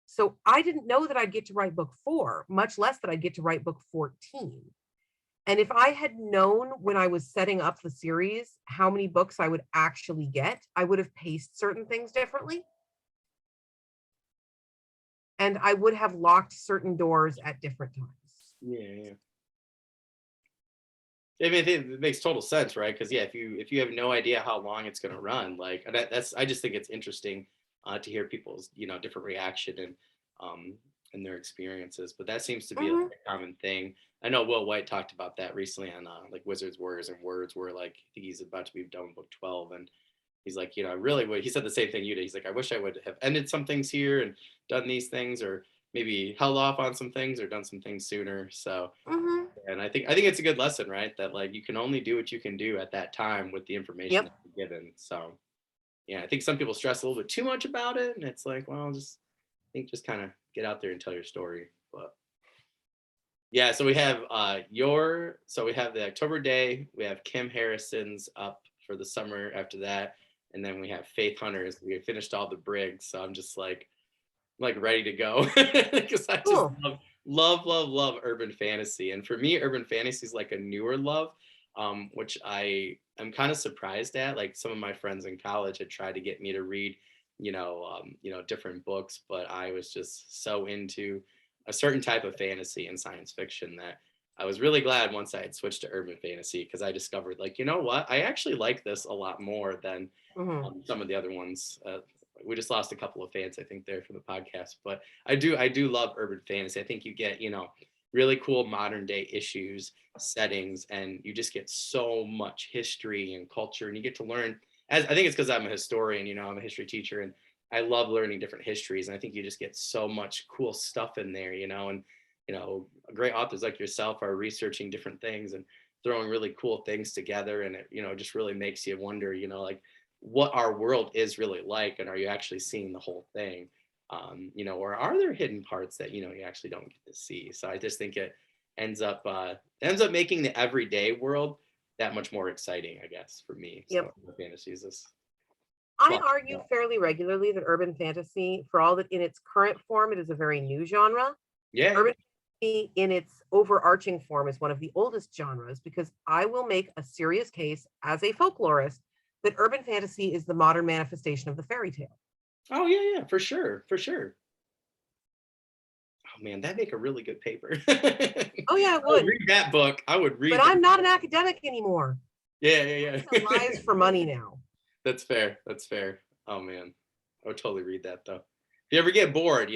So I didn't know that I'd get to write book 4, much less that I'd get to write book 14. And if I had known when I was setting up the series how many books I would actually get, I would have paced certain things differently. And I would have locked certain doors at different times. Yeah. I mean, it makes total sense, right? Because yeah, if you have no idea how long it's going to run, like that's I just think it's interesting to hear people's different reaction and their experiences. But that seems to be like a common thing. I know Will White talked about that recently on like Wizards, Warriors, and Words, where like I think he's about to be done with book 12, and he's like, I really would. He said the same thing you did. He's like, I wish I would have ended some things here and done these things, or maybe held off on some things or done some things sooner. So. And I think it's a good lesson, right? That like you can only do what you can do at that time with the information that you're given. So yeah, I think some people stress a little bit too much about it, and it's like, well, just kind of get out there and tell your story. But yeah, so we have we have the October Day, we have Kim Harrison's up for the summer after that, and then we have Faith Hunter's. We finished all the Briggs, so I'm just like ready to go because I just love urban fantasy. And for me, urban fantasy is like a newer love, which I'm kind of surprised at. Like some of my friends in college had tried to get me to read different books, but I was just so into a certain type of fantasy and science fiction that I was really glad once I had switched to urban fantasy, because I discovered, like, you know what, I actually like this a lot more than some of the other ones. We just lost a couple of fans, I think, there for the podcast, but I do love urban fantasy. I think you get, really cool modern day issues, settings, and you just get so much history and culture, and you get to learn, as I think it's because I'm a historian, I'm a history teacher, and I love learning different histories. And I think you just get so much cool stuff in there, and, great authors like yourself are researching different things and throwing really cool things together. And it, just really makes you wonder, like, what our world is really like, and are you actually seeing the whole thing, or are there hidden parts that you actually don't get to see? So I just think it ends up making the everyday world that much more exciting, I guess, for me. So fantasy is this. I argue fairly regularly that urban fantasy, for all that in its current form, it is a very new genre. Yeah. Urban fantasy in its overarching form is one of the oldest genres, because I will make a serious case as a folklorist that urban fantasy is the modern manifestation of the fairy tale. Oh yeah, for sure. Oh man, that'd make a really good paper. Oh yeah, it would. I would read that book. I would read. But I'm not an academic anymore. Yeah. Lies for money now. That's fair. Oh man, I would totally read that though. If you ever get bored,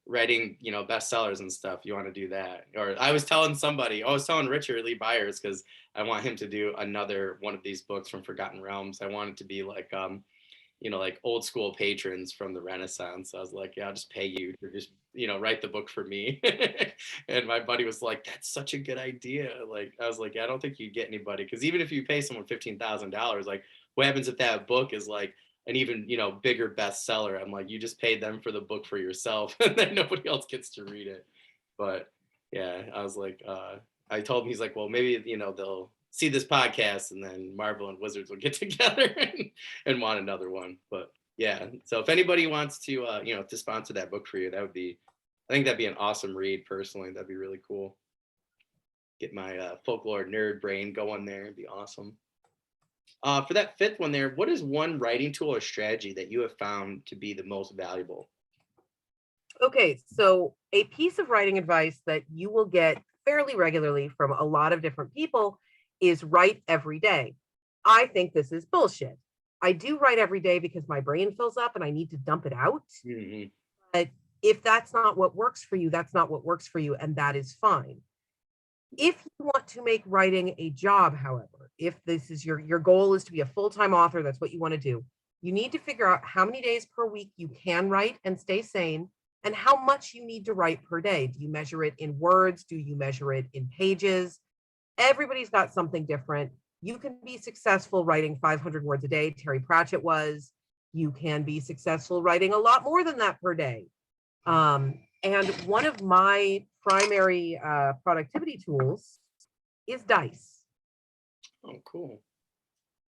writing, bestsellers and stuff, you want to do that. Or I was telling Richard Lee Byers, because I want him to do another one of these books from Forgotten Realms. I want it to be like, like old school patrons from the Renaissance. I was like, yeah, I'll just pay you to just, write the book for me. And my buddy was like, that's such a good idea. Like, I was like, yeah, I don't think you'd get anybody. Because even if you pay someone $15,000, like, what happens if that book is like an even, bigger bestseller? I'm like, you just paid them for the book for yourself, and then nobody else gets to read it. But yeah, I was like, I told him, he's like, well, maybe, they'll see this podcast, and then Marvel and Wizards will get together and want another one. But yeah, so if anybody wants to, to sponsor that book for you, I think that'd be an awesome read. Personally, that'd be really cool. Get my folklore nerd brain going there. It'd be awesome. For that fifth one there, what is one writing tool or strategy that you have found to be the most valuable? Okay, so a piece of writing advice that you will get fairly regularly from a lot of different people is write every day. I think this is bullshit. I do write every day because my brain fills up and I need to dump it out. Mm-hmm. But if that's not what works for you, that's not what works for you, and that is fine. If you want to make writing a job, however, if this is your goal is to be a full-time author, that's what you want to do, you need to figure out how many days per week you can write and stay sane, and how much you need to write per day. Do you measure it in words? Do you measure it in pages? Everybody's got something different. You can be successful writing 500 words a day. Terry Pratchett was. You can be successful writing a lot more than that per day. And one of my primary productivity tools is dice. Oh, cool.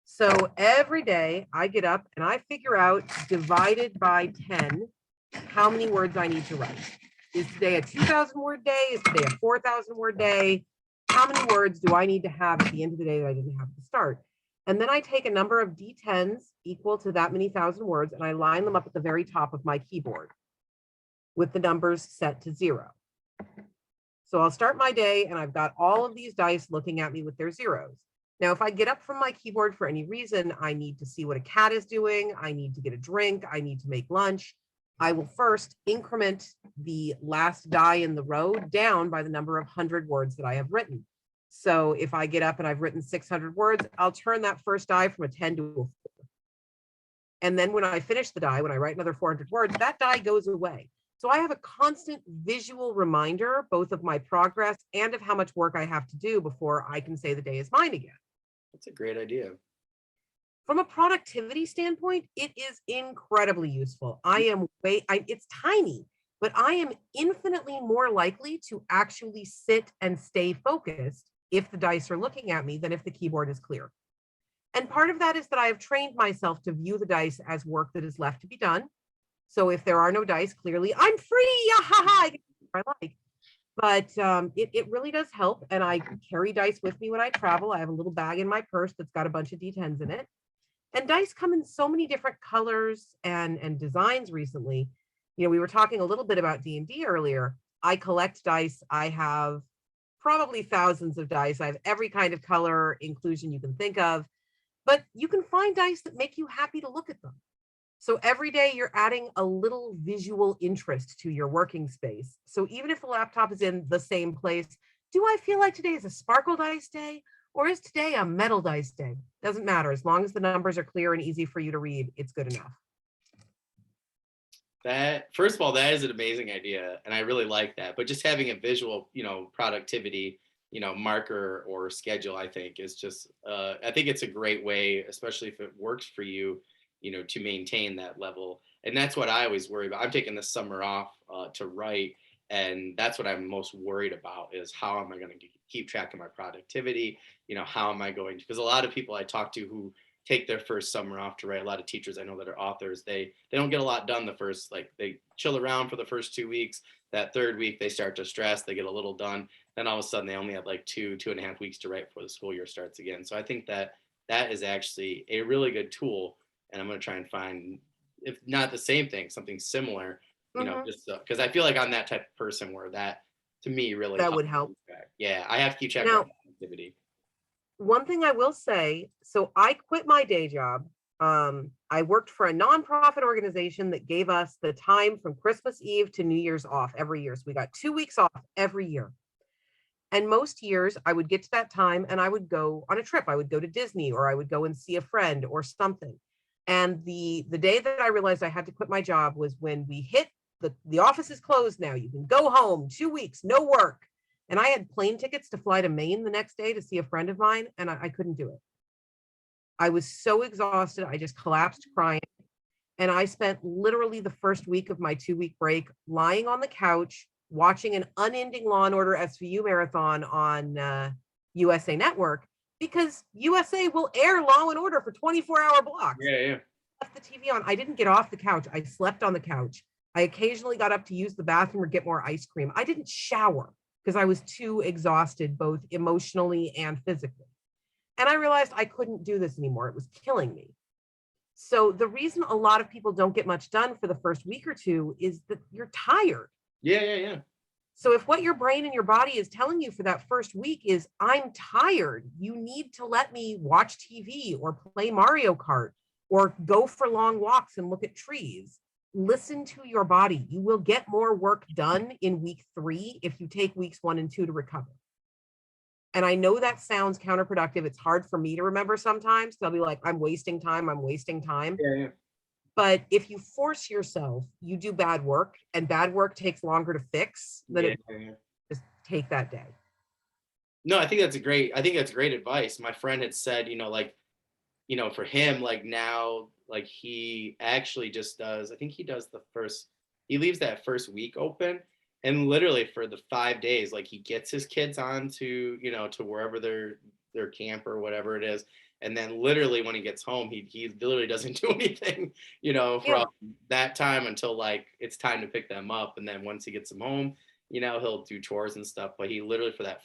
So every day I get up and I figure out, divided by 10, how many words I need to write. Is today a 2,000 word day? Is today a 4,000 word day? How many words do I need to have at the end of the day that I didn't have at the start? And then I take a number of D10s equal to that many thousand words, and I line them up at the very top of my keyboard with the numbers set to 0. So I'll start my day and I've got all of these dice looking at me with their zeros. Now, if I get up from my keyboard for any reason, I need to see what a cat is doing, I need to get a drink, I need to make lunch, I will first increment the last die in the row down by the number of 100 words that I have written. So if I get up and I've written 600 words, I'll turn that first die from a 10 to a 4. And then when I finish the die, when I write another 400 words, that die goes away. So I have a constant visual reminder, both of my progress and of how much work I have to do before I can say the day is mine again. That's a great idea. From a productivity standpoint, it is incredibly useful. It's tiny, but I am infinitely more likely to actually sit and stay focused if the dice are looking at me than if the keyboard is clear. And part of that is that I have trained myself to view the dice as work that is left to be done. So if there are no dice, clearly I'm free. I like. But it really does help. And I carry dice with me when I travel. I have a little bag in my purse that's got a bunch of D10s in it. And dice come in so many different colors and designs recently. You know, we were talking a little bit about D&D earlier. I collect dice. I have probably thousands of dice. I have every kind of color inclusion you can think of. But you can find dice that make you happy to look at them. So every day you're adding a little visual interest to your working space. So even if the laptop is in the same place, do I feel like today is a sparkle dice day? Or is today a metal dice day? Doesn't matter. As long as the numbers are clear and easy for you to read, it's good enough. That, first of all, that is an amazing idea. And I really like that. But just having a visual, productivity, marker or schedule, I think is just, I think it's a great way, especially if it works for you, to maintain that level. And that's what I always worry about. I'm taking this summer off to write. And that's what I'm most worried about is how am I going to keep track of my productivity? How am I going to, because a lot of people I talk to who take their first summer off to write, a lot of teachers I know that are authors, they don't get a lot done the first, they chill around for the first 2 weeks. That third week, they start to stress, they get a little done. Then all of a sudden they only have like 2.5 weeks to write before the school year starts again. So I think that is actually a really good tool. And I'm going to try and find, if not the same thing, something similar, just because I feel like I'm that type of person where that, to me, really that would help. Yeah, I have to keep track of my activity. One thing I will say, so I quit my day job. I worked for a nonprofit organization that gave us the time from Christmas Eve to New Year's off every year. So we got 2 weeks off every year. And most years I would get to that time and I would go on a trip. I would go to Disney or I would go and see a friend or something. And the day that I realized I had to quit my job was when we hit the office is closed now. You can go home, 2 weeks, no work. And I had plane tickets to fly to Maine the next day to see a friend of mine, and I couldn't do it. I was so exhausted. I just collapsed crying. And I spent literally the first week of my 2-week break lying on the couch, watching an unending Law and Order SVU marathon on USA Network, because USA will air Law and Order for 24-hour blocks. Yeah. Left the TV on. I didn't get off the couch. I slept on the couch. I occasionally got up to use the bathroom or get more ice cream. I didn't shower because I was too exhausted, both emotionally and physically. And I realized I couldn't do this anymore. It was killing me. So the reason a lot of people don't get much done for the first week or two is that you're tired. Yeah. So if what your brain and your body is telling you for that first week is, I'm tired, you need to let me watch TV or play Mario Kart or go for long walks and look at trees. Listen to your body. You will get more work done in week 3 if you take weeks 1 and 2 to recover. And I know that sounds counterproductive. It's hard for me to remember sometimes. I'll be like, I'm wasting time. Yeah. But if you force yourself, you do bad work, and bad work takes longer to fix than just take that day. No, I think that's great advice. My friend had said, you know, for him, like now, like he actually just does, I think he does he leaves that first week open. And literally for the 5 days, like he gets his kids on to, you know, to wherever their camp or whatever it is. And then literally when he gets home, he literally doesn't do anything, you know, from that time until like it's time to pick them up. And then once he gets them home, you know, he'll do chores and stuff. But he literally for that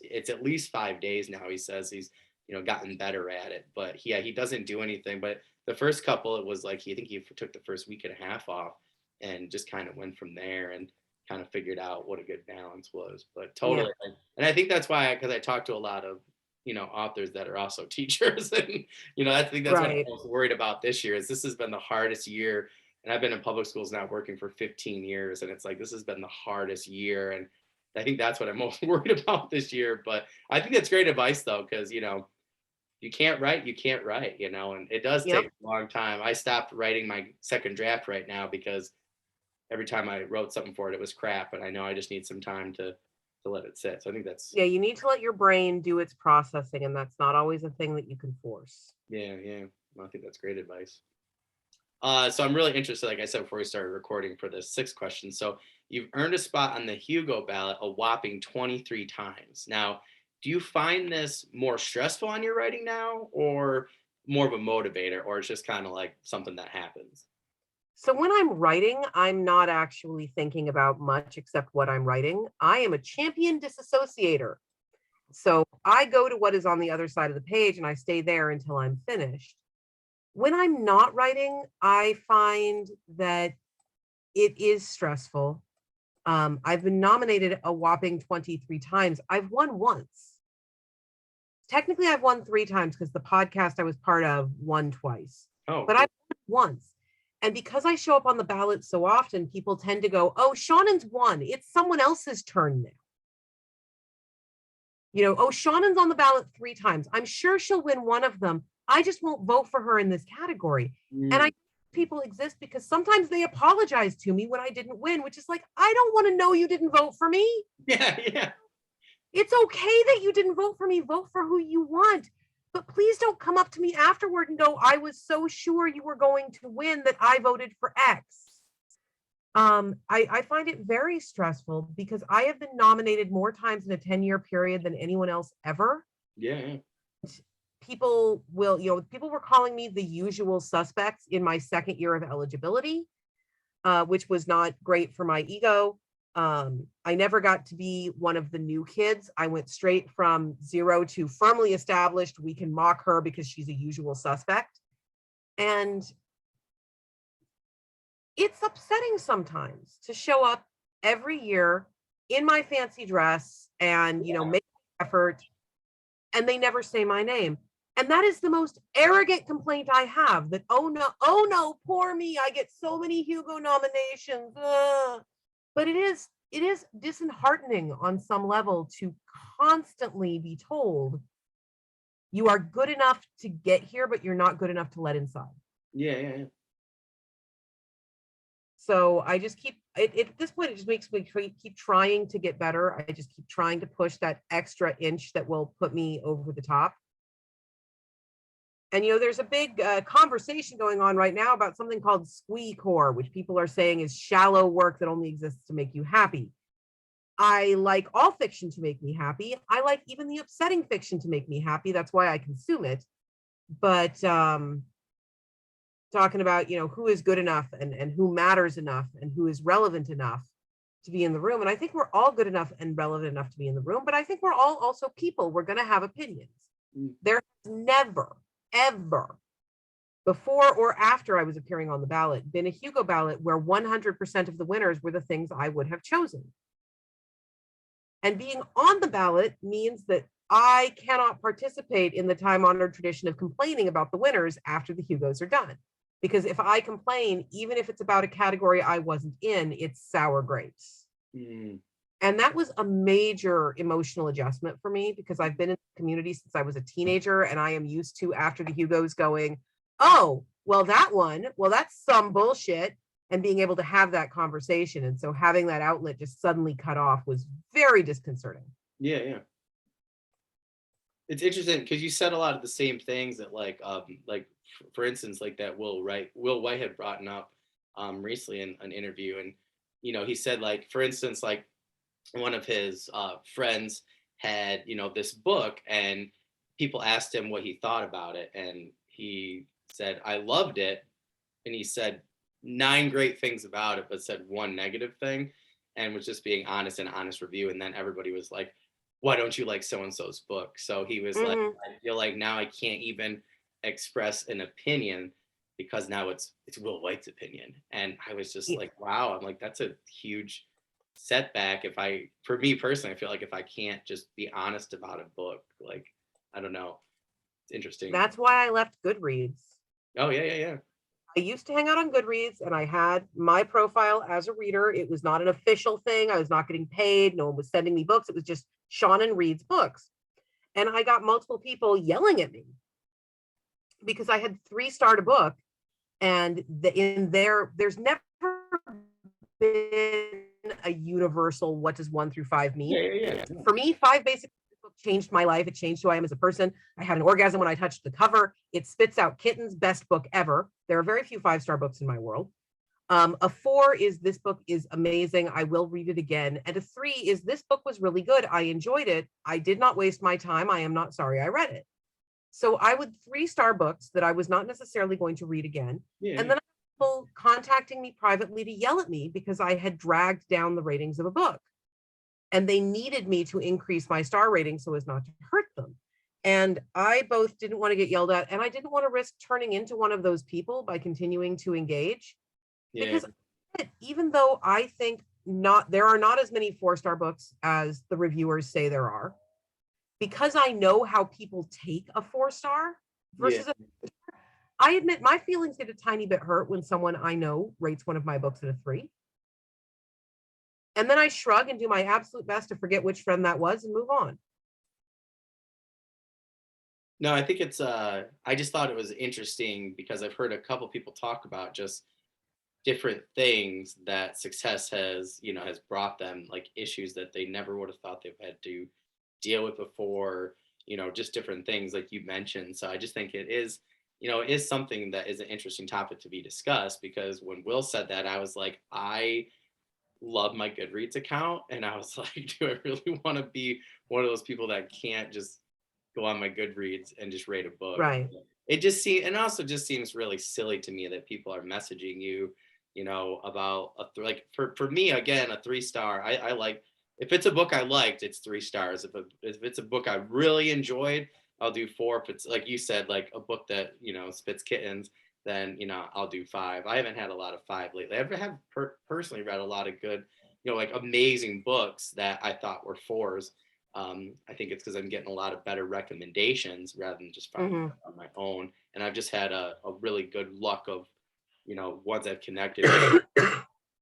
it's at least 5 days now, he says he's, you know, gotten better at it. But he doesn't do anything. But the first couple, it was like, I think he took the first week and a half off and just kind of went from there and kind of figured out what a good balance was. But totally. And I think that's why, because I talked to a lot of, you know, authors that are also teachers. And, you know, I think that's what I'm most worried about this year is this has been the hardest year. And I've been in public schools now working for 15 years. And it's like, this has been the hardest year. And I think that's what I'm most worried about this year. But I think that's great advice though, because, you know, you can't write, you know, and it does take a long time. I stopped writing my second draft right now because every time I wrote something for it, it was crap. And I know I just need some time to let it sit. So I think that's. Yeah, you need to let your brain do its processing. And that's not always a thing that you can force. Yeah. Well, I think that's great advice. So I'm really interested, like I said, before we started recording for this 6th question. So you've earned a spot on the Hugo ballot a whopping 23 times. Now, do you find this more stressful on your writing now or more of a motivator, or it's just kind of like something that happens? So when I'm writing, I'm not actually thinking about much except what I'm writing. I am a champion disassociator. So I go to what is on the other side of the page and I stay there until I'm finished. When I'm not writing, I find that it is stressful. I've been nominated a whopping 23 times. I've won once. Technically, I've won 3 times because the podcast I was part of won twice. Oh, but I've won once. And because I show up on the ballot so often, people tend to go, oh, Shannon's won. It's someone else's turn now. You know, oh, Shannon's on the ballot 3 times. I'm sure she'll win one of them. I just won't vote for her in this category. And I people exist because sometimes they apologize to me when I didn't win, which is like, I don't want to know you didn't vote for me. Yeah. It's okay that you didn't vote for me. Vote for who you want. But please don't come up to me afterward and go, I was so sure you were going to win that I voted for X. I find it very stressful because I have been nominated more times in a 10-year period than anyone else ever. Yeah. People were calling me the usual suspects in my 2nd year of eligibility, which was not great for my ego. I never got to be one of the new kids. I went straight from 0 to firmly established. We can mock her because she's a usual suspect. And it's upsetting sometimes to show up every year in my fancy dress and, you know, make an effort, and they never say my name. And that is the most arrogant complaint I have, that, oh no, poor me. I get so many Hugo nominations. But it is disheartening on some level to constantly be told you are good enough to get here, but you're not good enough to let inside. Yeah. So I just keep it at this point, it just makes me keep trying to get better. I just keep trying to push that extra inch that will put me over the top. And, you know, there's a big conversation going on right now about something called squeecore, which people are saying is shallow work that only exists to make you happy. I like all fiction to make me happy. I like even the upsetting fiction to make me happy. That's why I consume it. But talking about, you know, who is good enough and who matters enough and who is relevant enough to be in the room. And I think we're all good enough and relevant enough to be in the room, but I think we're all also people. We're going to have opinions. There has never, ever, before or after I was appearing on the ballot, been a Hugo ballot where 100% of the winners were the things I would have chosen. And being on the ballot means that I cannot participate in the time-honored tradition of complaining about the winners after the Hugos are done. Because if I complain, even if it's about a category I wasn't in, it's sour grapes. And that was a major emotional adjustment for me because I've been in the community since I was a teenager, and I am used to, after the Hugos, going, oh, well, that one, well, that's some bullshit, and being able to have that conversation. And so having that outlet just suddenly cut off was very disconcerting. Yeah. it's interesting because you said a lot of the same things that like for instance, like that Will White had brought up recently in an interview. And he said, like, for instance, like one of his friends had this book, and people asked him what he thought about it, and he said, I loved it. And he said 9 great things about it, but said 1 negative thing, and was just being honest in an honest review. And then everybody was like, why don't you like so and so's book? So he was like, I feel like now I can't even express an opinion because now it's Will White's opinion. And I was just like, wow, I'm like, that's a huge setback. For me personally, I feel like if I can't just be honest about a book, like, I don't know. It's interesting. That's why I left Goodreads. Oh, yeah. I used to hang out on Goodreads, and I had my profile as a reader. It was not an official thing. I was not getting paid. No one was sending me books. It was just Seanan reads books. And I got multiple people yelling at me because I had 3-starred a book, and there's never been a universal what does 1 through 5 mean. Yeah. For me, 5 basically changed my life. It changed who I am as a person. I had an orgasm when I touched the cover. It spits out kittens, best book ever. There are very few 5-star books in my world. A 4 is this book is amazing. I will read it again. And a 3 is this book was really good. I enjoyed it. I did not waste my time. I am not sorry I read it. So I would 3-star books that I was not necessarily going to read again. Yeah. And then people contacting me privately to yell at me because I had dragged down the ratings of a book. And they needed me to increase my star rating so as not to hurt them. And I both didn't want to get yelled at, and I didn't want to risk turning into one of those people by continuing to engage. Yeah. Because even though I think there are not as many 4-star books as the reviewers say there are, because I know how people take a 4-star versus I admit my feelings get a tiny bit hurt when someone I know rates one of my books at a 3. And then I shrug and do my absolute best to forget which friend that was and move on. No, I think it's, I just thought it was interesting because I've heard a couple people talk about just different things that success has brought them, like issues that they never would have thought they've had to deal with before, just different things like you mentioned. So I just think it is something that is an interesting topic to be discussed, because when Will said that, I was like, I love my Goodreads account, and I was like, do I really want to be one of those people that can't just go on my Goodreads and just rate a book? Right. It also just seems really silly to me that people are messaging you, about like for me, again, a 3-star. I like, if it's a book I liked, it's 3 stars. If it's a book I really enjoyed, I'll do 4. If it's like you said, like a book that spits kittens, then I'll do 5. I haven't had a lot of 5 lately. I have personally read a lot of good, like amazing books that I thought were 4s. I think it's because I'm getting a lot of better recommendations rather than just finding it on my own. And I've just had a really good luck of ones I've connected with.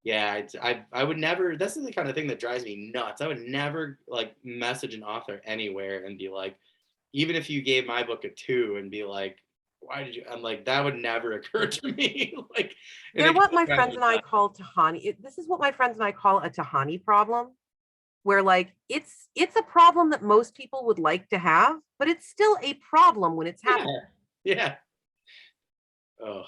Yeah, I would never. This is the kind of thing that drives me nuts. I would never like message an author anywhere and be like, even if you gave my book a 2, and be like, why did you? I'm like, that would never occur to me. Like, they're what my friends and I call Tahani. This is what my friends and I call a Tahani problem, where like it's a problem that most people would like to have, but it's still a problem when it's happening. Yeah. Oh,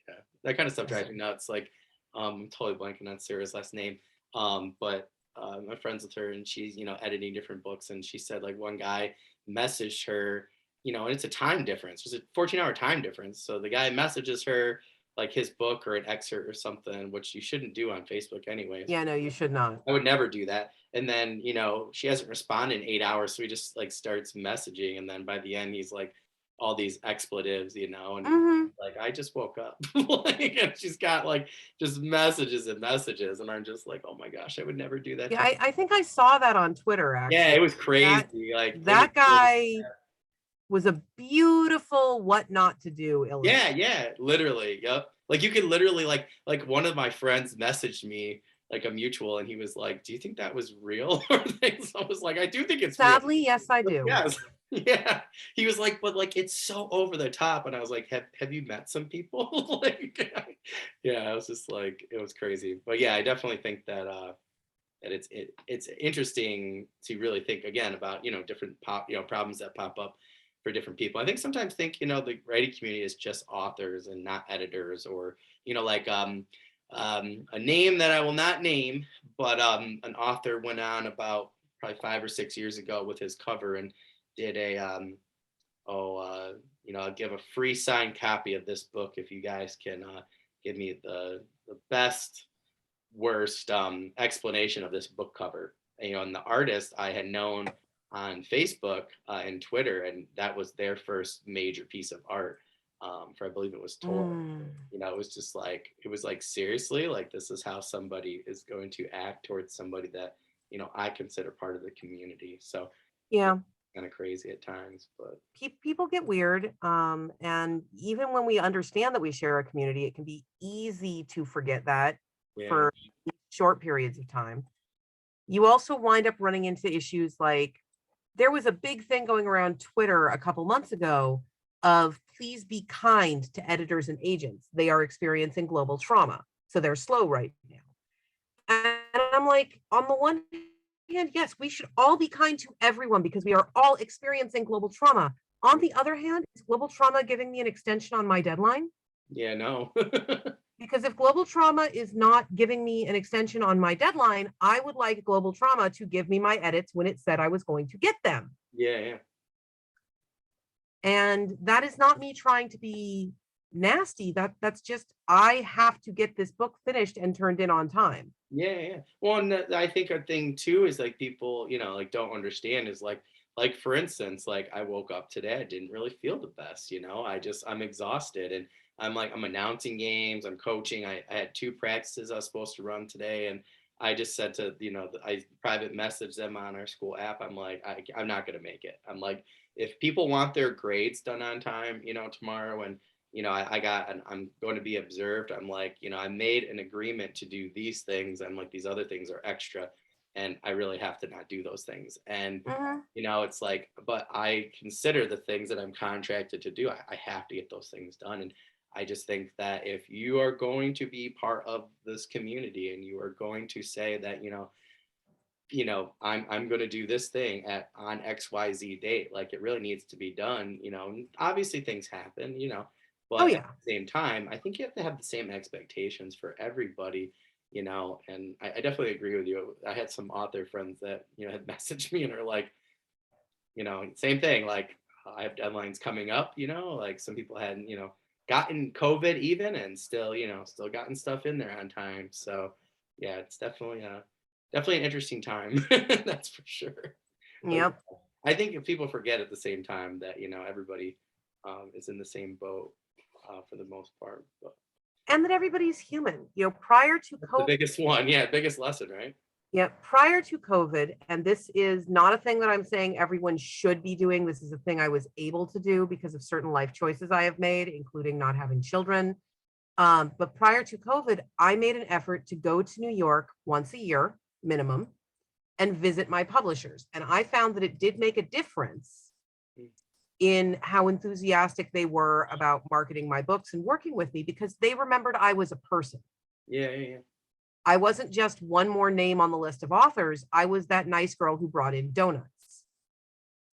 yeah. That kind of stuff drives me nuts. Like, I'm totally blanking on Sarah's last name. But my friends with her, and she's editing different books, and she said like one guy messaged her, and it's a time difference. There's a 14-hour time difference. So the guy messages her like his book or an excerpt or something, which you shouldn't do on Facebook anyway. Yeah, no, you should not. I would never do that. And then, she hasn't responded in 8 hours. So he just like starts messaging. And then by the end, he's like all these expletives, and like, I just woke up. Like, and she's got like just messages and messages. And I'm just like, oh my gosh, I would never do that. Yeah, I think I saw that on Twitter, actually. Yeah, it was crazy. That guy was a beautiful what not to do illustration. Yeah, literally. Yep. Like you could literally like one of my friends messaged me, like a mutual, and he was like, do you think that was real? Or things. I was like, I do think it's sadly real. Yes, I do. Yes. Yeah. He was like, but like it's so over the top. And I was like, have you met some people? Like, yeah, I was just like, it was crazy. But yeah, I definitely think that that it's interesting to really think again about, different problems that pop up for different people. I think sometimes the writing community is just authors and not editors, or, like a name that I will not name, but an author went on about probably 5 or 6 years ago with his cover and did I'll give a free signed copy of this book if you guys can give me the best, worst explanation of this book cover. And the artist I had known on Facebook and Twitter, and that was their first major piece of art for, I believe it was Tor. It was just like, seriously, like, this is how somebody is going to act towards somebody that, I consider part of the community. So Yeah. Kind of crazy at times, but People get weird. And even when we understand that we share a community, it can be easy to forget that for short periods of time. You also wind up running into issues like, there was a big thing going around Twitter a couple months ago of, please be kind to editors and agents. They are experiencing global trauma, so they're slow right now. And I'm like, on the one hand, yes, we should all be kind to everyone because we are all experiencing global trauma. On the other hand, is global trauma giving me an extension on my deadline? Yeah, no. Because if global trauma is not giving me an extension on my deadline, I would like global trauma to give me my edits when it said I was going to get them. Yeah. And that is not me trying to be nasty. That's just, I have to get this book finished and turned in on time. Yeah. Well, and I think a thing too is like people, like, don't understand is like for instance, like, I woke up today, I didn't really feel the best, I'm exhausted, and I'm announcing games, I'm coaching. I had 2 practices I was supposed to run today, and I just said to, I private messaged them on our school app. I'm like, I'm not going to make it. I'm like, if people want their grades done on time, tomorrow, and I'm going to be observed. I'm like, I made an agreement to do these things, and like, these other things are extra, and I really have to not do those things. And, it's like, but I consider the things that I'm contracted to do, I have to get those things done. And I just think that if you are going to be part of this community and you are going to say that, I'm going to do this thing on XYZ date, like, it really needs to be done. Obviously things happen, but at the same time, I think you have to have the same expectations for everybody, and I definitely agree with you. I had some author friends that, had messaged me and are like, same thing, like, I have deadlines coming up, like, some people hadn't, gotten COVID even, and still gotten stuff in there on time. So yeah, it's definitely an interesting time. That's for sure. Yep. But I think if people forget at the same time that, everybody is in the same boat for the most part. But And that everybody's human. Prior to that's COVID, the biggest one. Yeah, biggest lesson, right? prior to COVID, and this is not a thing that I'm saying everyone should be doing. This is a thing I was able to do because of certain life choices I have made, including not having children. But prior to COVID, I made an effort to go to New York once a year minimum and visit my publishers. And I found that it did make a difference in how enthusiastic they were about marketing my books and working with me, because they remembered I was a person. Yeah. I wasn't just one more name on the list of authors. I was that nice girl who brought in donuts,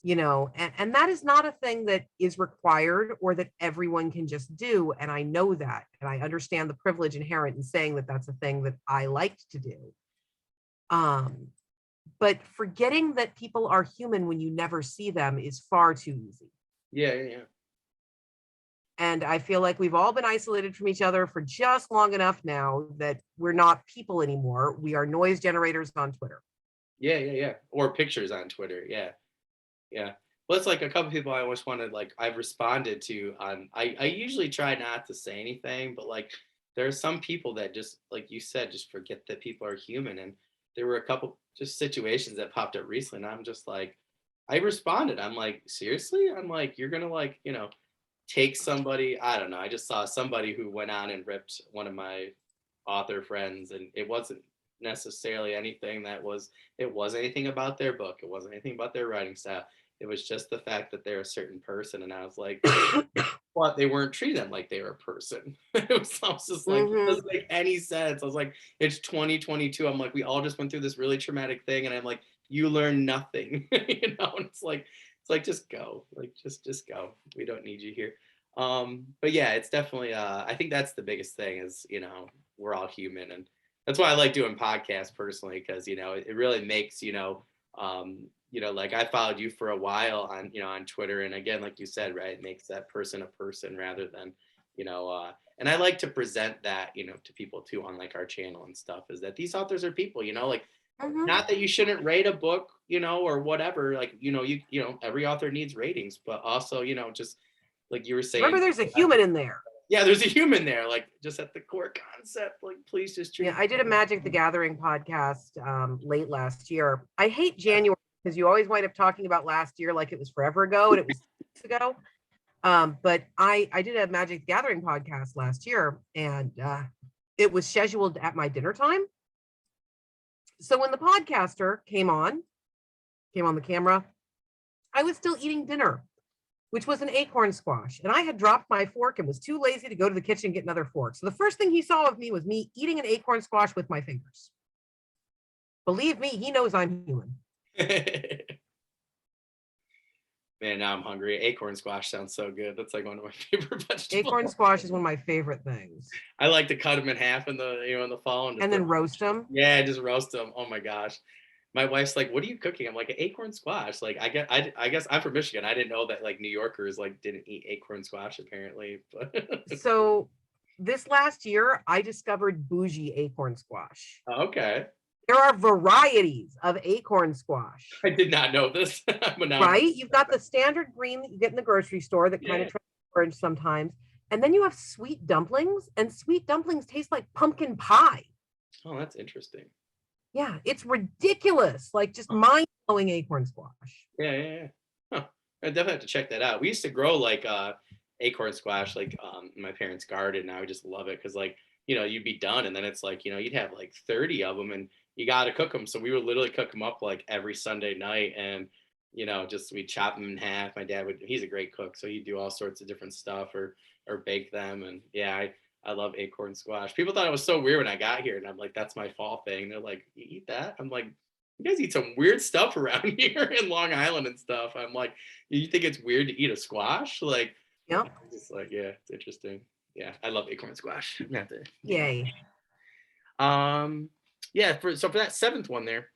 and that is not a thing that is required or that everyone can just do. And I know that, and I understand the privilege inherent in saying that that's a thing that I liked to do. But forgetting that people are human when you never see them is far too easy. Yeah. And I feel like we've all been isolated from each other for just long enough now that we're not people anymore. We are noise generators on Twitter. Yeah. Or pictures on Twitter. Yeah. Well, it's like a couple people I always wanted, like, I've responded to on, I usually try not to say anything, but like, there are some people that just, like you said, just forget that people are human. And there were a couple just situations that popped up recently, and I'm just like, I responded. I'm like, seriously? I'm like, you're gonna, like, take somebody, I don't know. I just saw somebody who went on and ripped one of my author friends, and it wasn't necessarily anything it wasn't anything about their book. It wasn't anything about their writing style. It was just the fact that they're a certain person. And I was like, but they weren't treating them like they were a person. I was just like, it doesn't make any sense. I was like, it's 2022. I'm like, we all just went through this really traumatic thing, and I'm like, you learn nothing, And it's like, just go, like, just go. We don't need you here. But yeah, it's definitely. I think that's the biggest thing is, we're all human, and that's why I like doing podcasts personally, because it really makes like I followed you for a while on on Twitter, and again, like you said, right, it makes that person a person rather than and I like to present that to people too on like our channel and stuff, is that these authors are people, like not that you shouldn't rate a book or whatever, like every author needs ratings, but also just like you were saying, remember there's a human in there. Yeah, there's a human there, like just at the core concept, like please just treat. Yeah, I did a Magic the Gathering podcast late last year. I hate January because you always wind up talking about last year like it was forever ago, and it was 2 weeks ago. But I did a Magic the Gathering podcast last year, and it was scheduled at my dinner time. So when the podcaster came on the camera, I was still eating dinner, which was an acorn squash. And I had dropped my fork and was too lazy to go to the kitchen and get another fork. So the first thing he saw of me was me eating an acorn squash with my fingers. Believe me, he knows I'm human. Man, now I'm hungry. Acorn squash sounds so good. That's like one of my favorite vegetables. Acorn squash is one of my favorite things. I like to cut them in half in the in the fall and then roast them. Yeah, just roast them. Oh my gosh. My wife's like, "What are you cooking?" I'm like, "An acorn squash." Like, I guess I'm from Michigan. I didn't know that like New Yorkers like didn't eat acorn squash apparently. But so this last year, I discovered bougie acorn squash. Okay. There are varieties of acorn squash. I did not know this. Right? You've got the standard green that you get in the grocery store that kind of orange sometimes. And then you have sweet dumplings, and sweet dumplings taste like pumpkin pie. Oh, that's interesting. Yeah, it's ridiculous. Like just mind-blowing acorn squash. Yeah. Huh. I definitely have to check that out. We used to grow like acorn squash like in my parents' garden, and I would just love it because like you'd be done, and then it's like you'd have like 30 of them, and you got to cook them. So we would literally cook them up like every Sunday night, and just we chop them in half. My dad he's a great cook, so he'd do all sorts of different stuff or bake them, and yeah, I love acorn squash. People thought it was so weird when I got here, and I'm like, that's my fall thing. They're like, you eat that? I'm like, you guys eat some weird stuff around here in Long Island and stuff. I'm like, you think it's weird to eat a squash? Like, yeah, just like, yeah, it's interesting. Yeah, I love acorn squash. Yay. Yeah, for that 7th one there,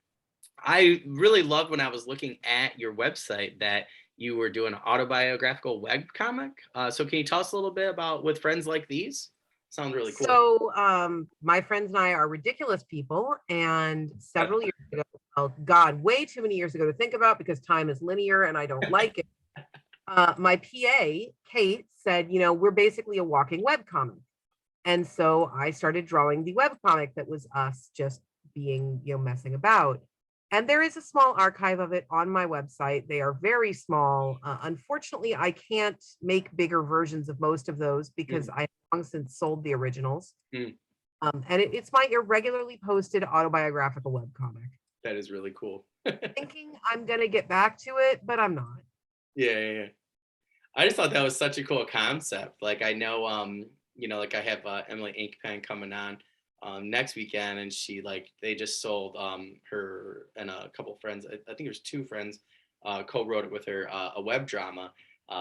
I really loved when I was looking at your website that you were doing an autobiographical web comic. So can you tell us a little bit about With Friends Like These? Sounds really cool. So my friends and I are ridiculous people, and several years ago, oh God, way too many years ago to think about because time is linear and I don't like it. My PA, Kate, said, we're basically a walking web comic. And so I started drawing the web comic that was us just being, messing about. And there is a small archive of it on my website. They are very small. Unfortunately, I can't make bigger versions of most of those because I have long since sold the originals. And it's my irregularly posted autobiographical web comic. That is really cool. Thinking I'm going to get back to it, but I'm not. Yeah. I just thought that was such a cool concept. Like I know, like I have Emily Inkpen coming on next weekend, and she they just sold her and a couple friends. I think there's 2 friends co-wrote it with her a web drama.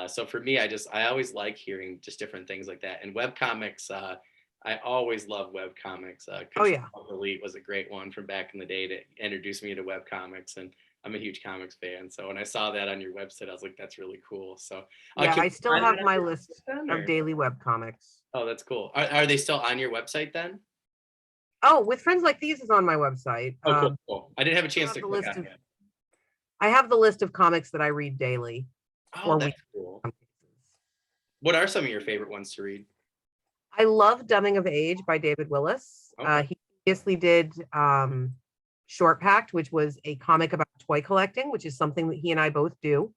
So for me, I always like hearing just different things like that. And web comics, I always love web comics. Oh yeah, Elite was a great one from back in the day that introduced me to web comics, and I'm a huge comics fan. So when I saw that on your website, I was like, that's really cool. So yeah, I still have my list of daily web comics. Oh, that's cool. Are they still on your website then? Oh, With Friends Like These is on my website. Oh, cool. I didn't have a chance to click on it. I have the list of comics that I read daily. Oh, that's cool. What are some of your favorite ones to read? I love Dumbing of Age by David Willis. Okay. He previously did Short Packed, which was a comic about toy collecting, which is something that he and I both do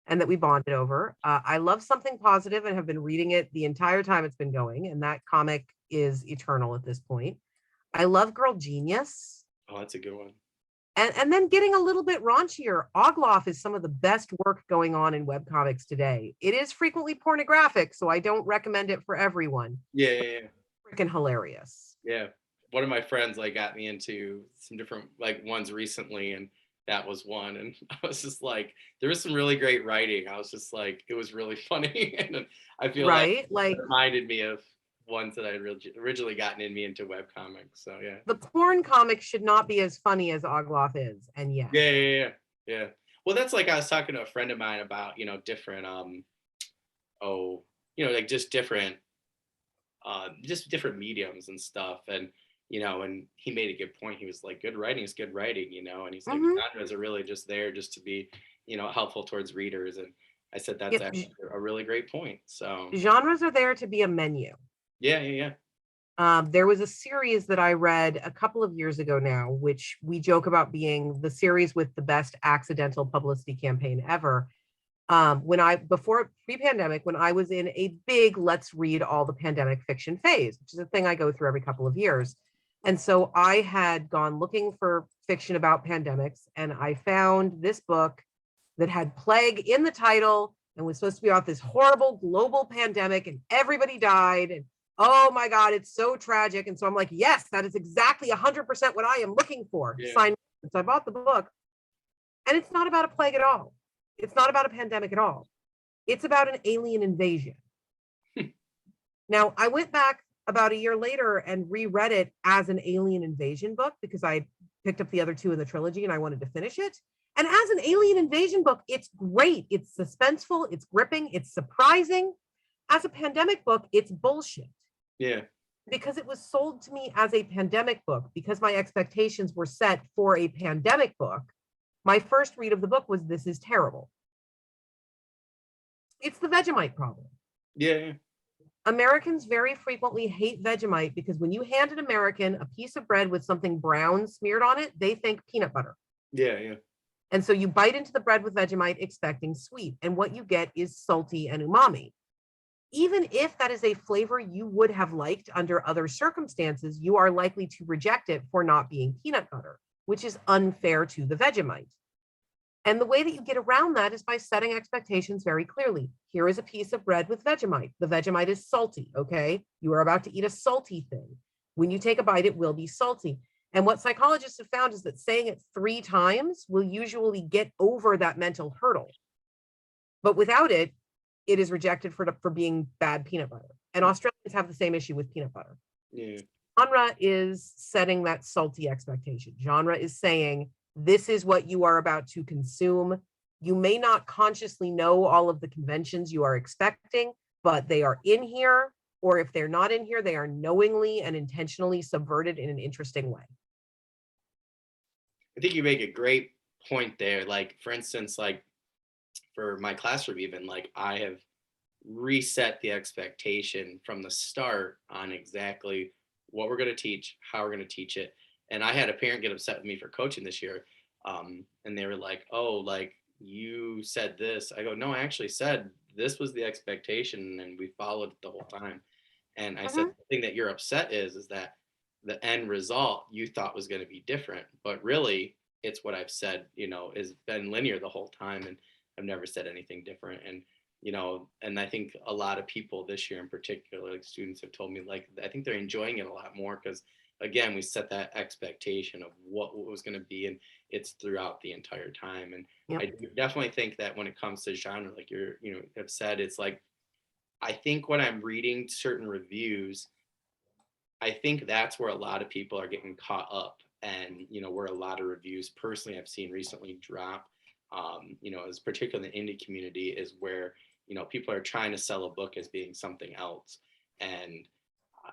and that we bonded over. I love Something Positive and have been reading it the entire time it's been going, and that comic is eternal at this point. I love Girl Genius. Oh, that's a good one. And then getting a little bit raunchier, Ogloff is some of the best work going on in webcomics today. It is frequently pornographic, so I don't recommend it for everyone. Yeah. Freaking hilarious. Yeah. One of my friends like got me into some different like ones recently, and that was one. And I was just like, there was some really great writing. I was just like, it was really funny. And I feel right? like it reminded me of ones that I originally gotten in me into webcomics. So yeah. The porn comic should not be as funny as Ogloff is, and yet. Yeah. Well, that's like I was talking to a friend of mine about, different like just different mediums and stuff. And and he made a good point. He was like, good writing is good writing, and he's like, genres are really just there just to be, helpful towards readers. And I said that's actually a really great point. So genres are there to be a menu. Yeah. There was a series that I read a couple of years ago now, which we joke about being the series with the best accidental publicity campaign ever. Before pre-pandemic, when I was in a big let's read all the pandemic fiction phase, which is a thing I go through every couple of years. And so I had gone looking for fiction about pandemics, and I found this book that had plague in the title and was supposed to be about this horrible global pandemic and everybody died. And oh my God, it's so tragic. And so I'm like, yes, that is exactly 100% what I am looking for. Yeah. Sign. So I bought the book, and it's not about a plague at all. It's not about a pandemic at all. It's about an alien invasion. Now, I went back about a year later and reread it as an alien invasion book because I picked up the other two in the trilogy and I wanted to finish it. And as an alien invasion book, it's great. It's suspenseful. It's gripping. It's surprising. As a pandemic book, it's bullshit. Yeah. Because it was sold to me as a pandemic book, because my expectations were set for a pandemic book. My first read of the book was, this is terrible. It's the Vegemite problem. Yeah. Americans very frequently hate Vegemite because when you hand an American a piece of bread with something brown smeared on it, they think peanut butter. Yeah. And so you bite into the bread with Vegemite expecting sweet, and what you get is salty and umami. Even if that is a flavor you would have liked under other circumstances, you are likely to reject it for not being peanut butter, which is unfair to the Vegemite. And the way that you get around that is by setting expectations very clearly. Here is a piece of bread with Vegemite. The Vegemite is salty, okay? You are about to eat a salty thing. When you take a bite, it will be salty. And what psychologists have found is that saying it 3 times will usually get over that mental hurdle. But without it, it is rejected for being bad peanut butter. And Australians have the same issue with peanut butter. Yeah. Genre is setting that salty expectation. Genre is saying, this is what you are about to consume. You may not consciously know all of the conventions you are expecting, but they are in here. Or if they're not in here, they are knowingly and intentionally subverted in an interesting way. I think you make a great point there. Like, for instance, like for my classroom, even like I have reset the expectation from the start on exactly what we're going to teach, how we're going to teach it. And I had a parent get upset with me for coaching this year. And they were like, oh, like you said this. I go, no, I actually said this was the expectation and we followed it the whole time. And I said, the thing that you're upset is that the end result you thought was going to be different, but really it's what I've said, has been linear the whole time. And I've never said anything different. And, and I think a lot of people this year in particular, like students have told me, like, I think they're enjoying it a lot more because again, we set that expectation of what was going to be, and it's throughout the entire time. And I definitely think that when it comes to genre, like you have said, it's like, I think when I'm reading certain reviews, I think that's where a lot of people are getting caught up, and where a lot of reviews personally I've seen recently drop, as particularly in the indie community, is where people are trying to sell a book as being something else, and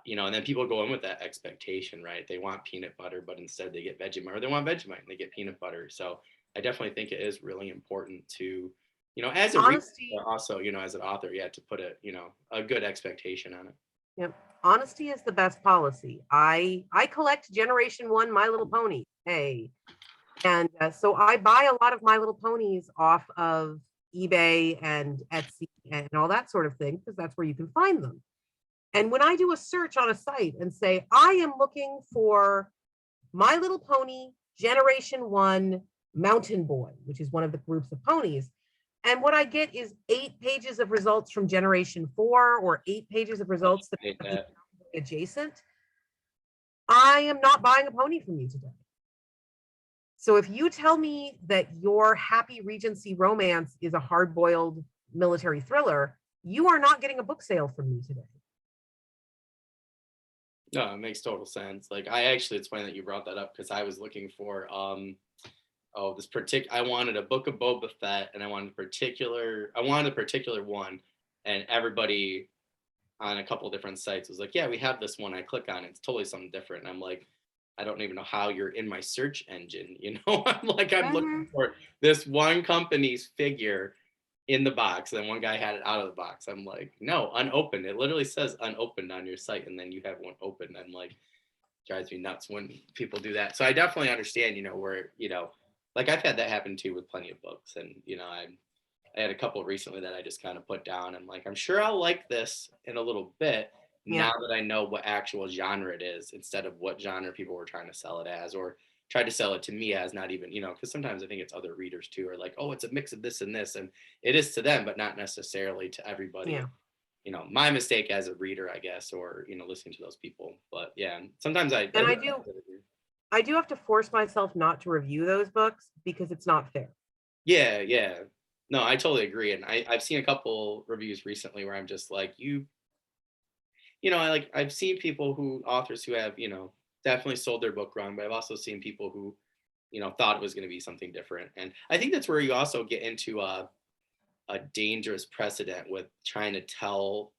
and then people go in with that expectation, right? They want peanut butter, but instead they get Vegemite, or they want Vegemite and they get peanut butter. So I definitely think it is really important to, as a reader, also, as an author, to put a good expectation on it. Yep. Honesty is the best policy. I collect Generation 1 My Little Pony. Hey. And so I buy a lot of My Little Ponies off of eBay and Etsy and all that sort of thing, because that's where you can find them. And when I do a search on a site and say, I am looking for My Little Pony Generation 1 Mountain Boy, which is one of the groups of ponies. And what I get is 8 pages of results from Generation 4 or 8 pages of results that are adjacent. I am not buying a pony from you today. So if you tell me that your Happy Regency romance is a hard-boiled military thriller, you are not getting a book sale from me today. No, it makes total sense. Like it's funny that you brought that up because I was looking for I wanted a book of Boba Fett and I wanted a particular one, and everybody on a couple different sites was like, yeah, we have this one. I click on it, it's totally something different. And I'm like, I don't even know how you're in my search engine, I'm looking for this one company's figure in the box, and then one guy had it out of the box. I'm like, no, unopened. It literally says unopened on your site, and then you have one open. I'm like, drives me nuts when people do that. So I definitely understand, where, like I've had that happen too with plenty of books. And, I had a couple recently that I just kind of put down. I'm like, I'm sure I'll like this in a little bit now that I know what actual genre it is, instead of what genre people were trying to sell it as, or tried to sell it to me as, not even, because sometimes I think it's other readers too, are like, oh, it's a mix of this and this. And it is to them, but not necessarily to everybody. Yeah. My mistake as a reader, I guess, or, listening to those people. But yeah, sometimes I do have to force myself not to review those books because it's not fair. Yeah. No, I totally agree. And I've seen a couple reviews recently where I'm just like, I've seen authors who have, definitely sold their book wrong, but I've also seen people who, thought it was going to be something different. And I think that's where you also get into a dangerous precedent with trying to tell,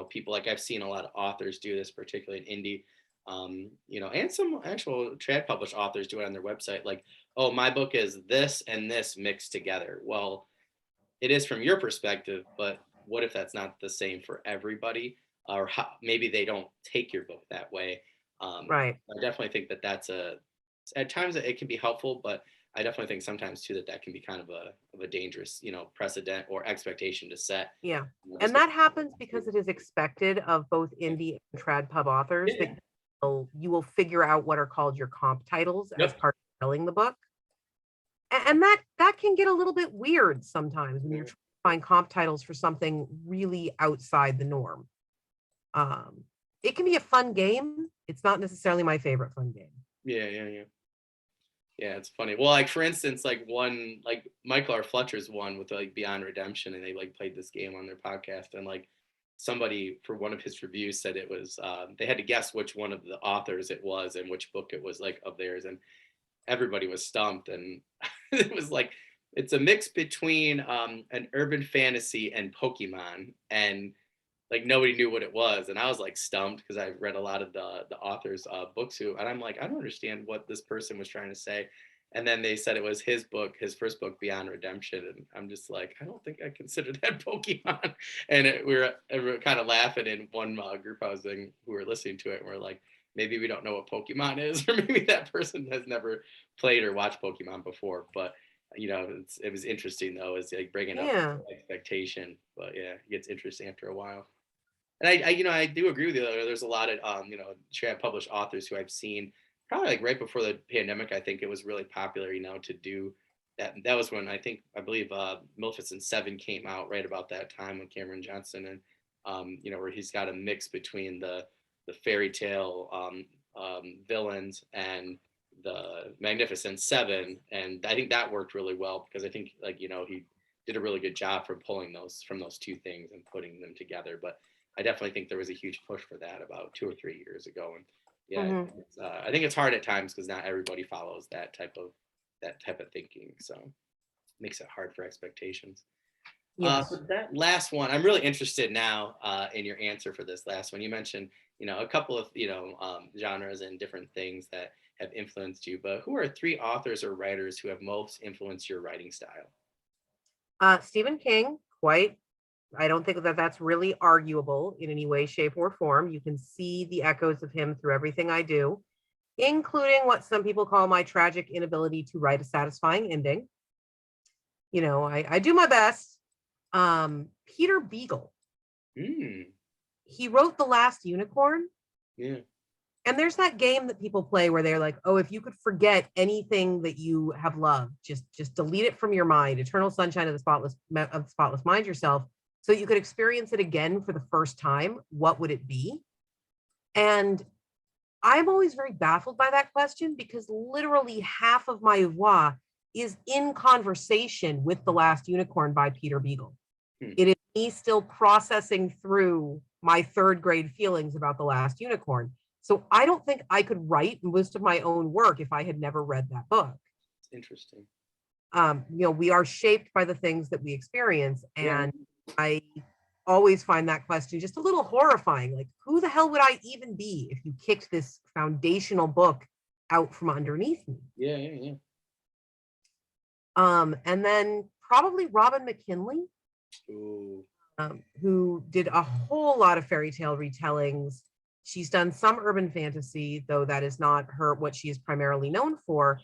people, like I've seen a lot of authors do this, particularly in indie, and some actual trad published authors do it on their website. Like, oh, my book is this and this mixed together. Well, it is from your perspective, but what if that's not the same for everybody? Or maybe they don't take your book that way. Right. I definitely think that at times it can be helpful, but I definitely think sometimes too that can be kind of a dangerous, precedent or expectation to set. Yeah. And that happens because it is expected of both indie and trad pub authors that you will figure out what are called your comp titles as part of selling the book. And that can get a little bit weird sometimes when you're trying to find comp titles for something really outside the norm. It can be a fun game. It's not necessarily my favorite fun game. Yeah, it's funny. Well, like for instance, like Michael R. Fletcher's one with like Beyond Redemption, and they like played this game on their podcast, and like somebody for one of his reviews said it was they had to guess which one of the authors it was and which book it was like of theirs, and everybody was stumped. And it was like, it's a mix between an urban fantasy and Pokemon, and like nobody knew what it was. And I was like stumped because I read a lot of the author's books and I'm like, I don't understand what this person was trying to say. And then they said it was his book, his first book, Beyond Redemption. And I'm just like, I don't think I consider that Pokemon. And we were kind of laughing in one group I was in who were listening to it. And we're like, maybe we don't know what Pokemon is, or maybe that person has never played or watched Pokemon before. But it was interesting though, is like bringing up expectation. But yeah, it gets interesting after a while. And I do agree with you. There's a lot of trad published authors who I've seen probably like right before the pandemic. I think it was really popular, to do that. That was when I believe Maleficent 7 came out right about that time with Cameron Johnson, and where he's got a mix between the fairy tale villains and the Magnificent Seven, and I think that worked really well because I think he did a really good job for pulling those from those two things and putting them together. But I definitely think there was a huge push for that about 2 or 3 years ago, and I think it's hard at times because not everybody follows that type of thinking, so it makes it hard for expectations. For that last one, I'm really interested now in your answer for this last one. You mentioned a couple of genres and different things that have influenced you, but who are 3 authors or writers who have most influenced your writing style? Stephen King, I don't think that that's really arguable in any way, shape, or form. You can see the echoes of him through everything I do, including what some people call my tragic inability to write a satisfying ending. I do my best. Peter Beagle. He wrote The Last Unicorn. Yeah. And there's that game that people play where they're like, oh, if you could forget anything that you have loved, just delete it from your mind. Eternal sunshine of the spotless mind yourself, so you could experience it again for the first time. What would it be? And I'm always very baffled by that question, because literally half of my oeuvre is in conversation with The Last Unicorn by Peter Beagle. It is me still processing through my third grade feelings about The Last Unicorn. So I don't think I could write most of my own work if I had never read that book. It's interesting. We are shaped by the things that we experience. And Yeah. I always find that question just a little horrifying. Like, who the hell would I even be if you kicked this foundational book out from underneath me? Yeah. And then probably Robin McKinley, who did a whole lot of fairy tale retellings. She's done some urban fantasy, though that is not what she is primarily known for.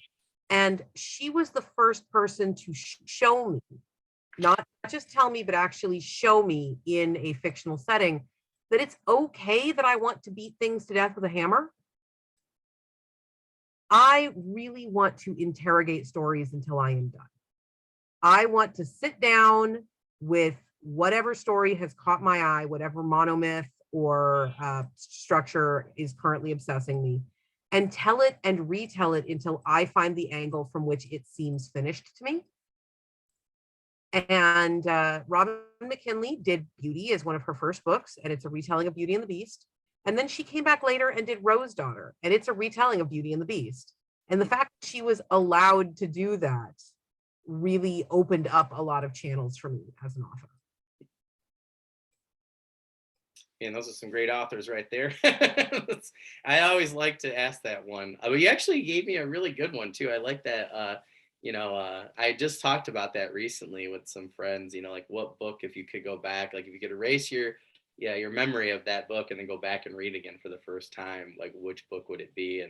And she was the first person to show me, not just tell me, but actually show me in a fictional setting, that it's okay that I want to beat things to death with a hammer. I really want to interrogate stories until I am done. I want to sit down with whatever story has caught my eye, whatever monomyth or structure is currently obsessing me, and tell it and retell it until I find the angle from which it seems finished to me. And Robin McKinley did Beauty as one of her first books, and it's a retelling of Beauty and the Beast. And then she came back later and did Rose Daughter, and it's a retelling of Beauty and the Beast. And the fact that she was allowed to do that really opened up a lot of channels for me as an author. And those are some great authors right there. I always like to ask that one. But you actually gave me a really good one too. I like that. I just talked about that recently with some friends. Like, what book, if you could go back, like if you could erase your memory of that book and then go back and read again for the first time, like which book would it be,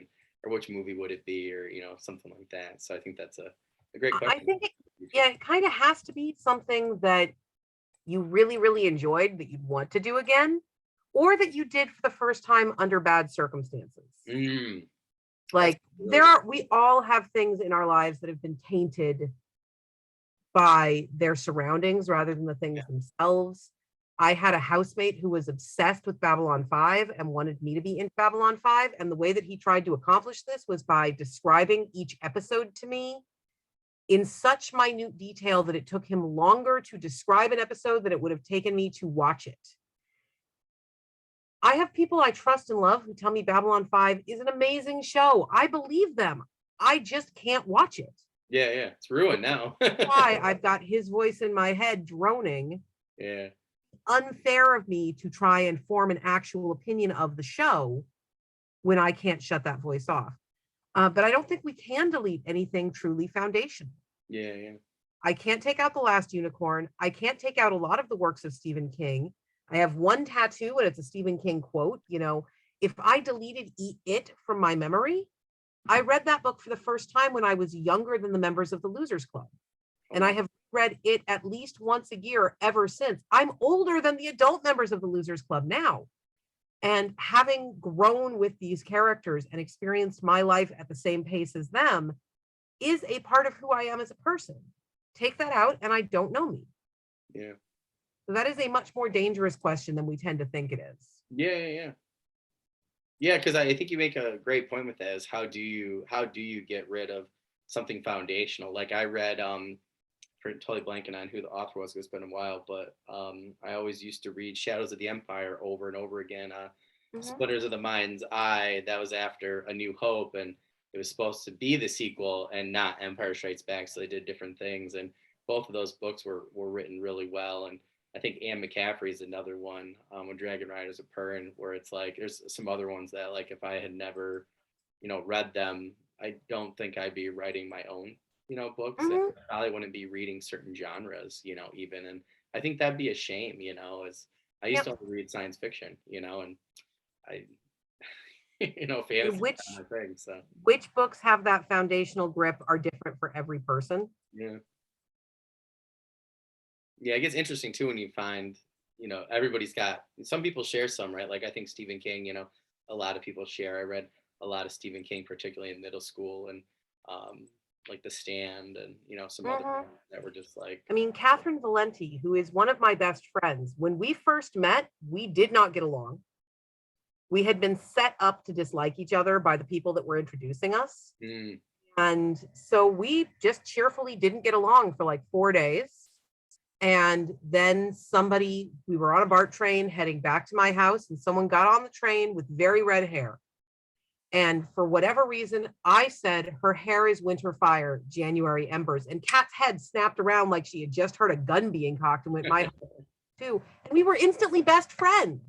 or which movie would it be, or something like that. So I think that's a great question. I think it kind of has to be something that you really, really enjoyed that you'd want to do again, or that you did for the first time under bad circumstances. Like, we all have things in our lives that have been tainted by their surroundings rather than the things themselves. I had a housemate who was obsessed with Babylon 5 and wanted me to be in Babylon 5. And the way that he tried to accomplish this was by describing each episode to me in such minute detail that it took him longer to describe an episode than it would have taken me to watch it. I have people I trust and love who tell me Babylon 5 is an amazing show. I believe them. I just can't watch it. Yeah, it's ruined now. Why I've got his voice in my head droning. Yeah. Unfair of me to try and form an actual opinion of the show when I can't shut that voice off. But I don't think we can delete anything truly foundational. Yeah. I can't take out The Last Unicorn. I can't take out a lot of the works of Stephen King. I have one tattoo and it's a Stephen King quote. If I deleted it from my memory, I read that book for the first time when I was younger than the members of the Losers Club. And I have read it at least once a year ever since. I'm older than the adult members of the Losers Club now. And having grown with these characters and experienced my life at the same pace as them is a part of who I am as a person. Take that out and I don't know me. Yeah. So that is a much more dangerous question than we tend to think it is. Yeah. Yeah, because I think you make a great point with that, is how do you get rid of something foundational? Like I read, totally blanking on who the author was, it's been a while, but I always used to read Shadows of the Empire over and over again. Splinters of the Mind's Eye, that was after A New Hope, and it was supposed to be the sequel and not Empire Strikes Back, so they did different things, and both of those books were written really well. And I think Anne McCaffrey is another one, when Dragon Riders of Pern, where it's like there's some other ones that, like, if I had never read them, I don't think I'd be writing my own books. And I probably wouldn't be reading certain genres even. And I think that'd be a shame. As I used to only read science fiction, and I fantasy which is my thing, so which books have that foundational grip are different for every person. Yeah, it gets interesting too when you find, everybody's got, some people share some, right? Like I think Stephen King, a lot of people share. I read a lot of Stephen King, particularly in middle school, and like The Stand, and some other that were just like. I mean, Catherine Valenti, who is one of my best friends, when we first met, we did not get along. We had been set up to dislike each other by the people that were introducing us. And so we just cheerfully didn't get along for like 4 days. And then we were on a BART train heading back to my house, and someone got on the train with very red hair. And for whatever reason, I said, her hair is winter fire, January embers. And Kat's head snapped around like she had just heard a gun being cocked and went, my too. And we were instantly best friends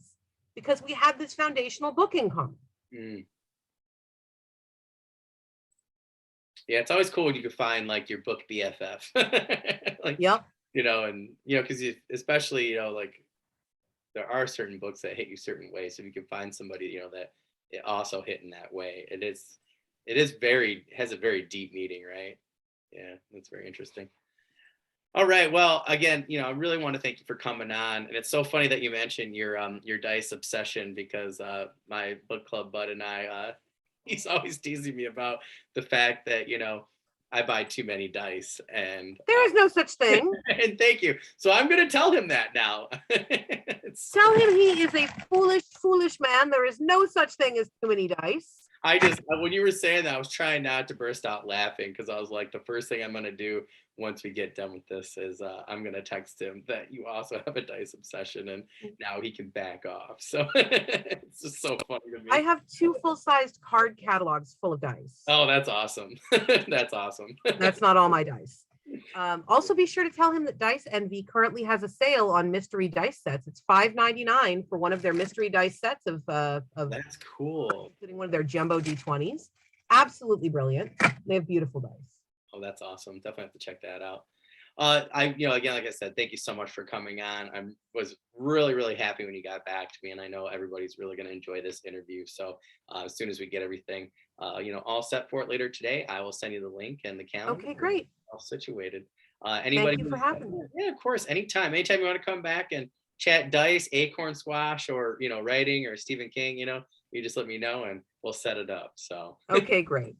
because we had this foundational book in common. Yeah, it's always cool when you can find like your book BFF. Like, yep. And because especially, like there are certain books that hit you certain ways. So if you can find somebody, that it also hit in that way, it has a very deep meaning, right? Yeah, that's very interesting. All right, well, again, I really want to thank you for coming on, and it's so funny that you mentioned your dice obsession, because my book club bud and I, he's always teasing me about the fact that I buy too many dice, and there is no such thing. And thank you. So I'm going to tell him that now. Tell him he is a foolish man. There is no such thing as too many dice. When you were saying that, I was trying not to burst out laughing, because I was like, the first thing I'm going to do once we get done with this is I'm going to text him that you also have a dice obsession, and now he can back off. So it's just so funny to me. I have 2 full-sized card catalogs full of dice. Oh, that's awesome. That's awesome. That's not all my dice. Also, be sure to tell him that Dice Envy currently has a sale on mystery dice sets. It's $5.99 for one of their mystery dice sets of that's cool. Including one of their jumbo D20s. Absolutely brilliant. They have beautiful dice. Oh, that's awesome. Definitely have to check that out. Again, like I said, thank you so much for coming on. I was really, really happy when you got back to me, and I know everybody's really going to enjoy this interview. So as soon as we get everything, all set for it later today, I will send you the link and the calendar. Okay, great. All situated. Thank you for having me. Yeah, of course. Anytime you want to come back and chat dice, Acorn Squash, or writing, or Stephen King, you just let me know and we'll set it up. So okay, great.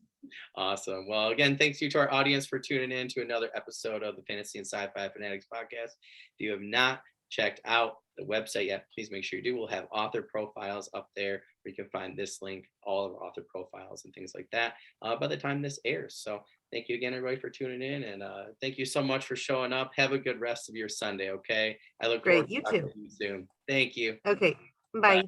Awesome. Well, again, thanks you to our audience for tuning in to another episode of the Fantasy and Sci-Fi Fanatics podcast. If you have not checked out the website yet, please make sure you do. We'll have author profiles up there where you can find this link, all of our author profiles and things like that by the time this airs. So thank you again, everybody, for tuning in, and thank you so much for showing up. Have a good rest of your Sunday, okay? I look forward to talking to you soon. Thank you. Okay, bye.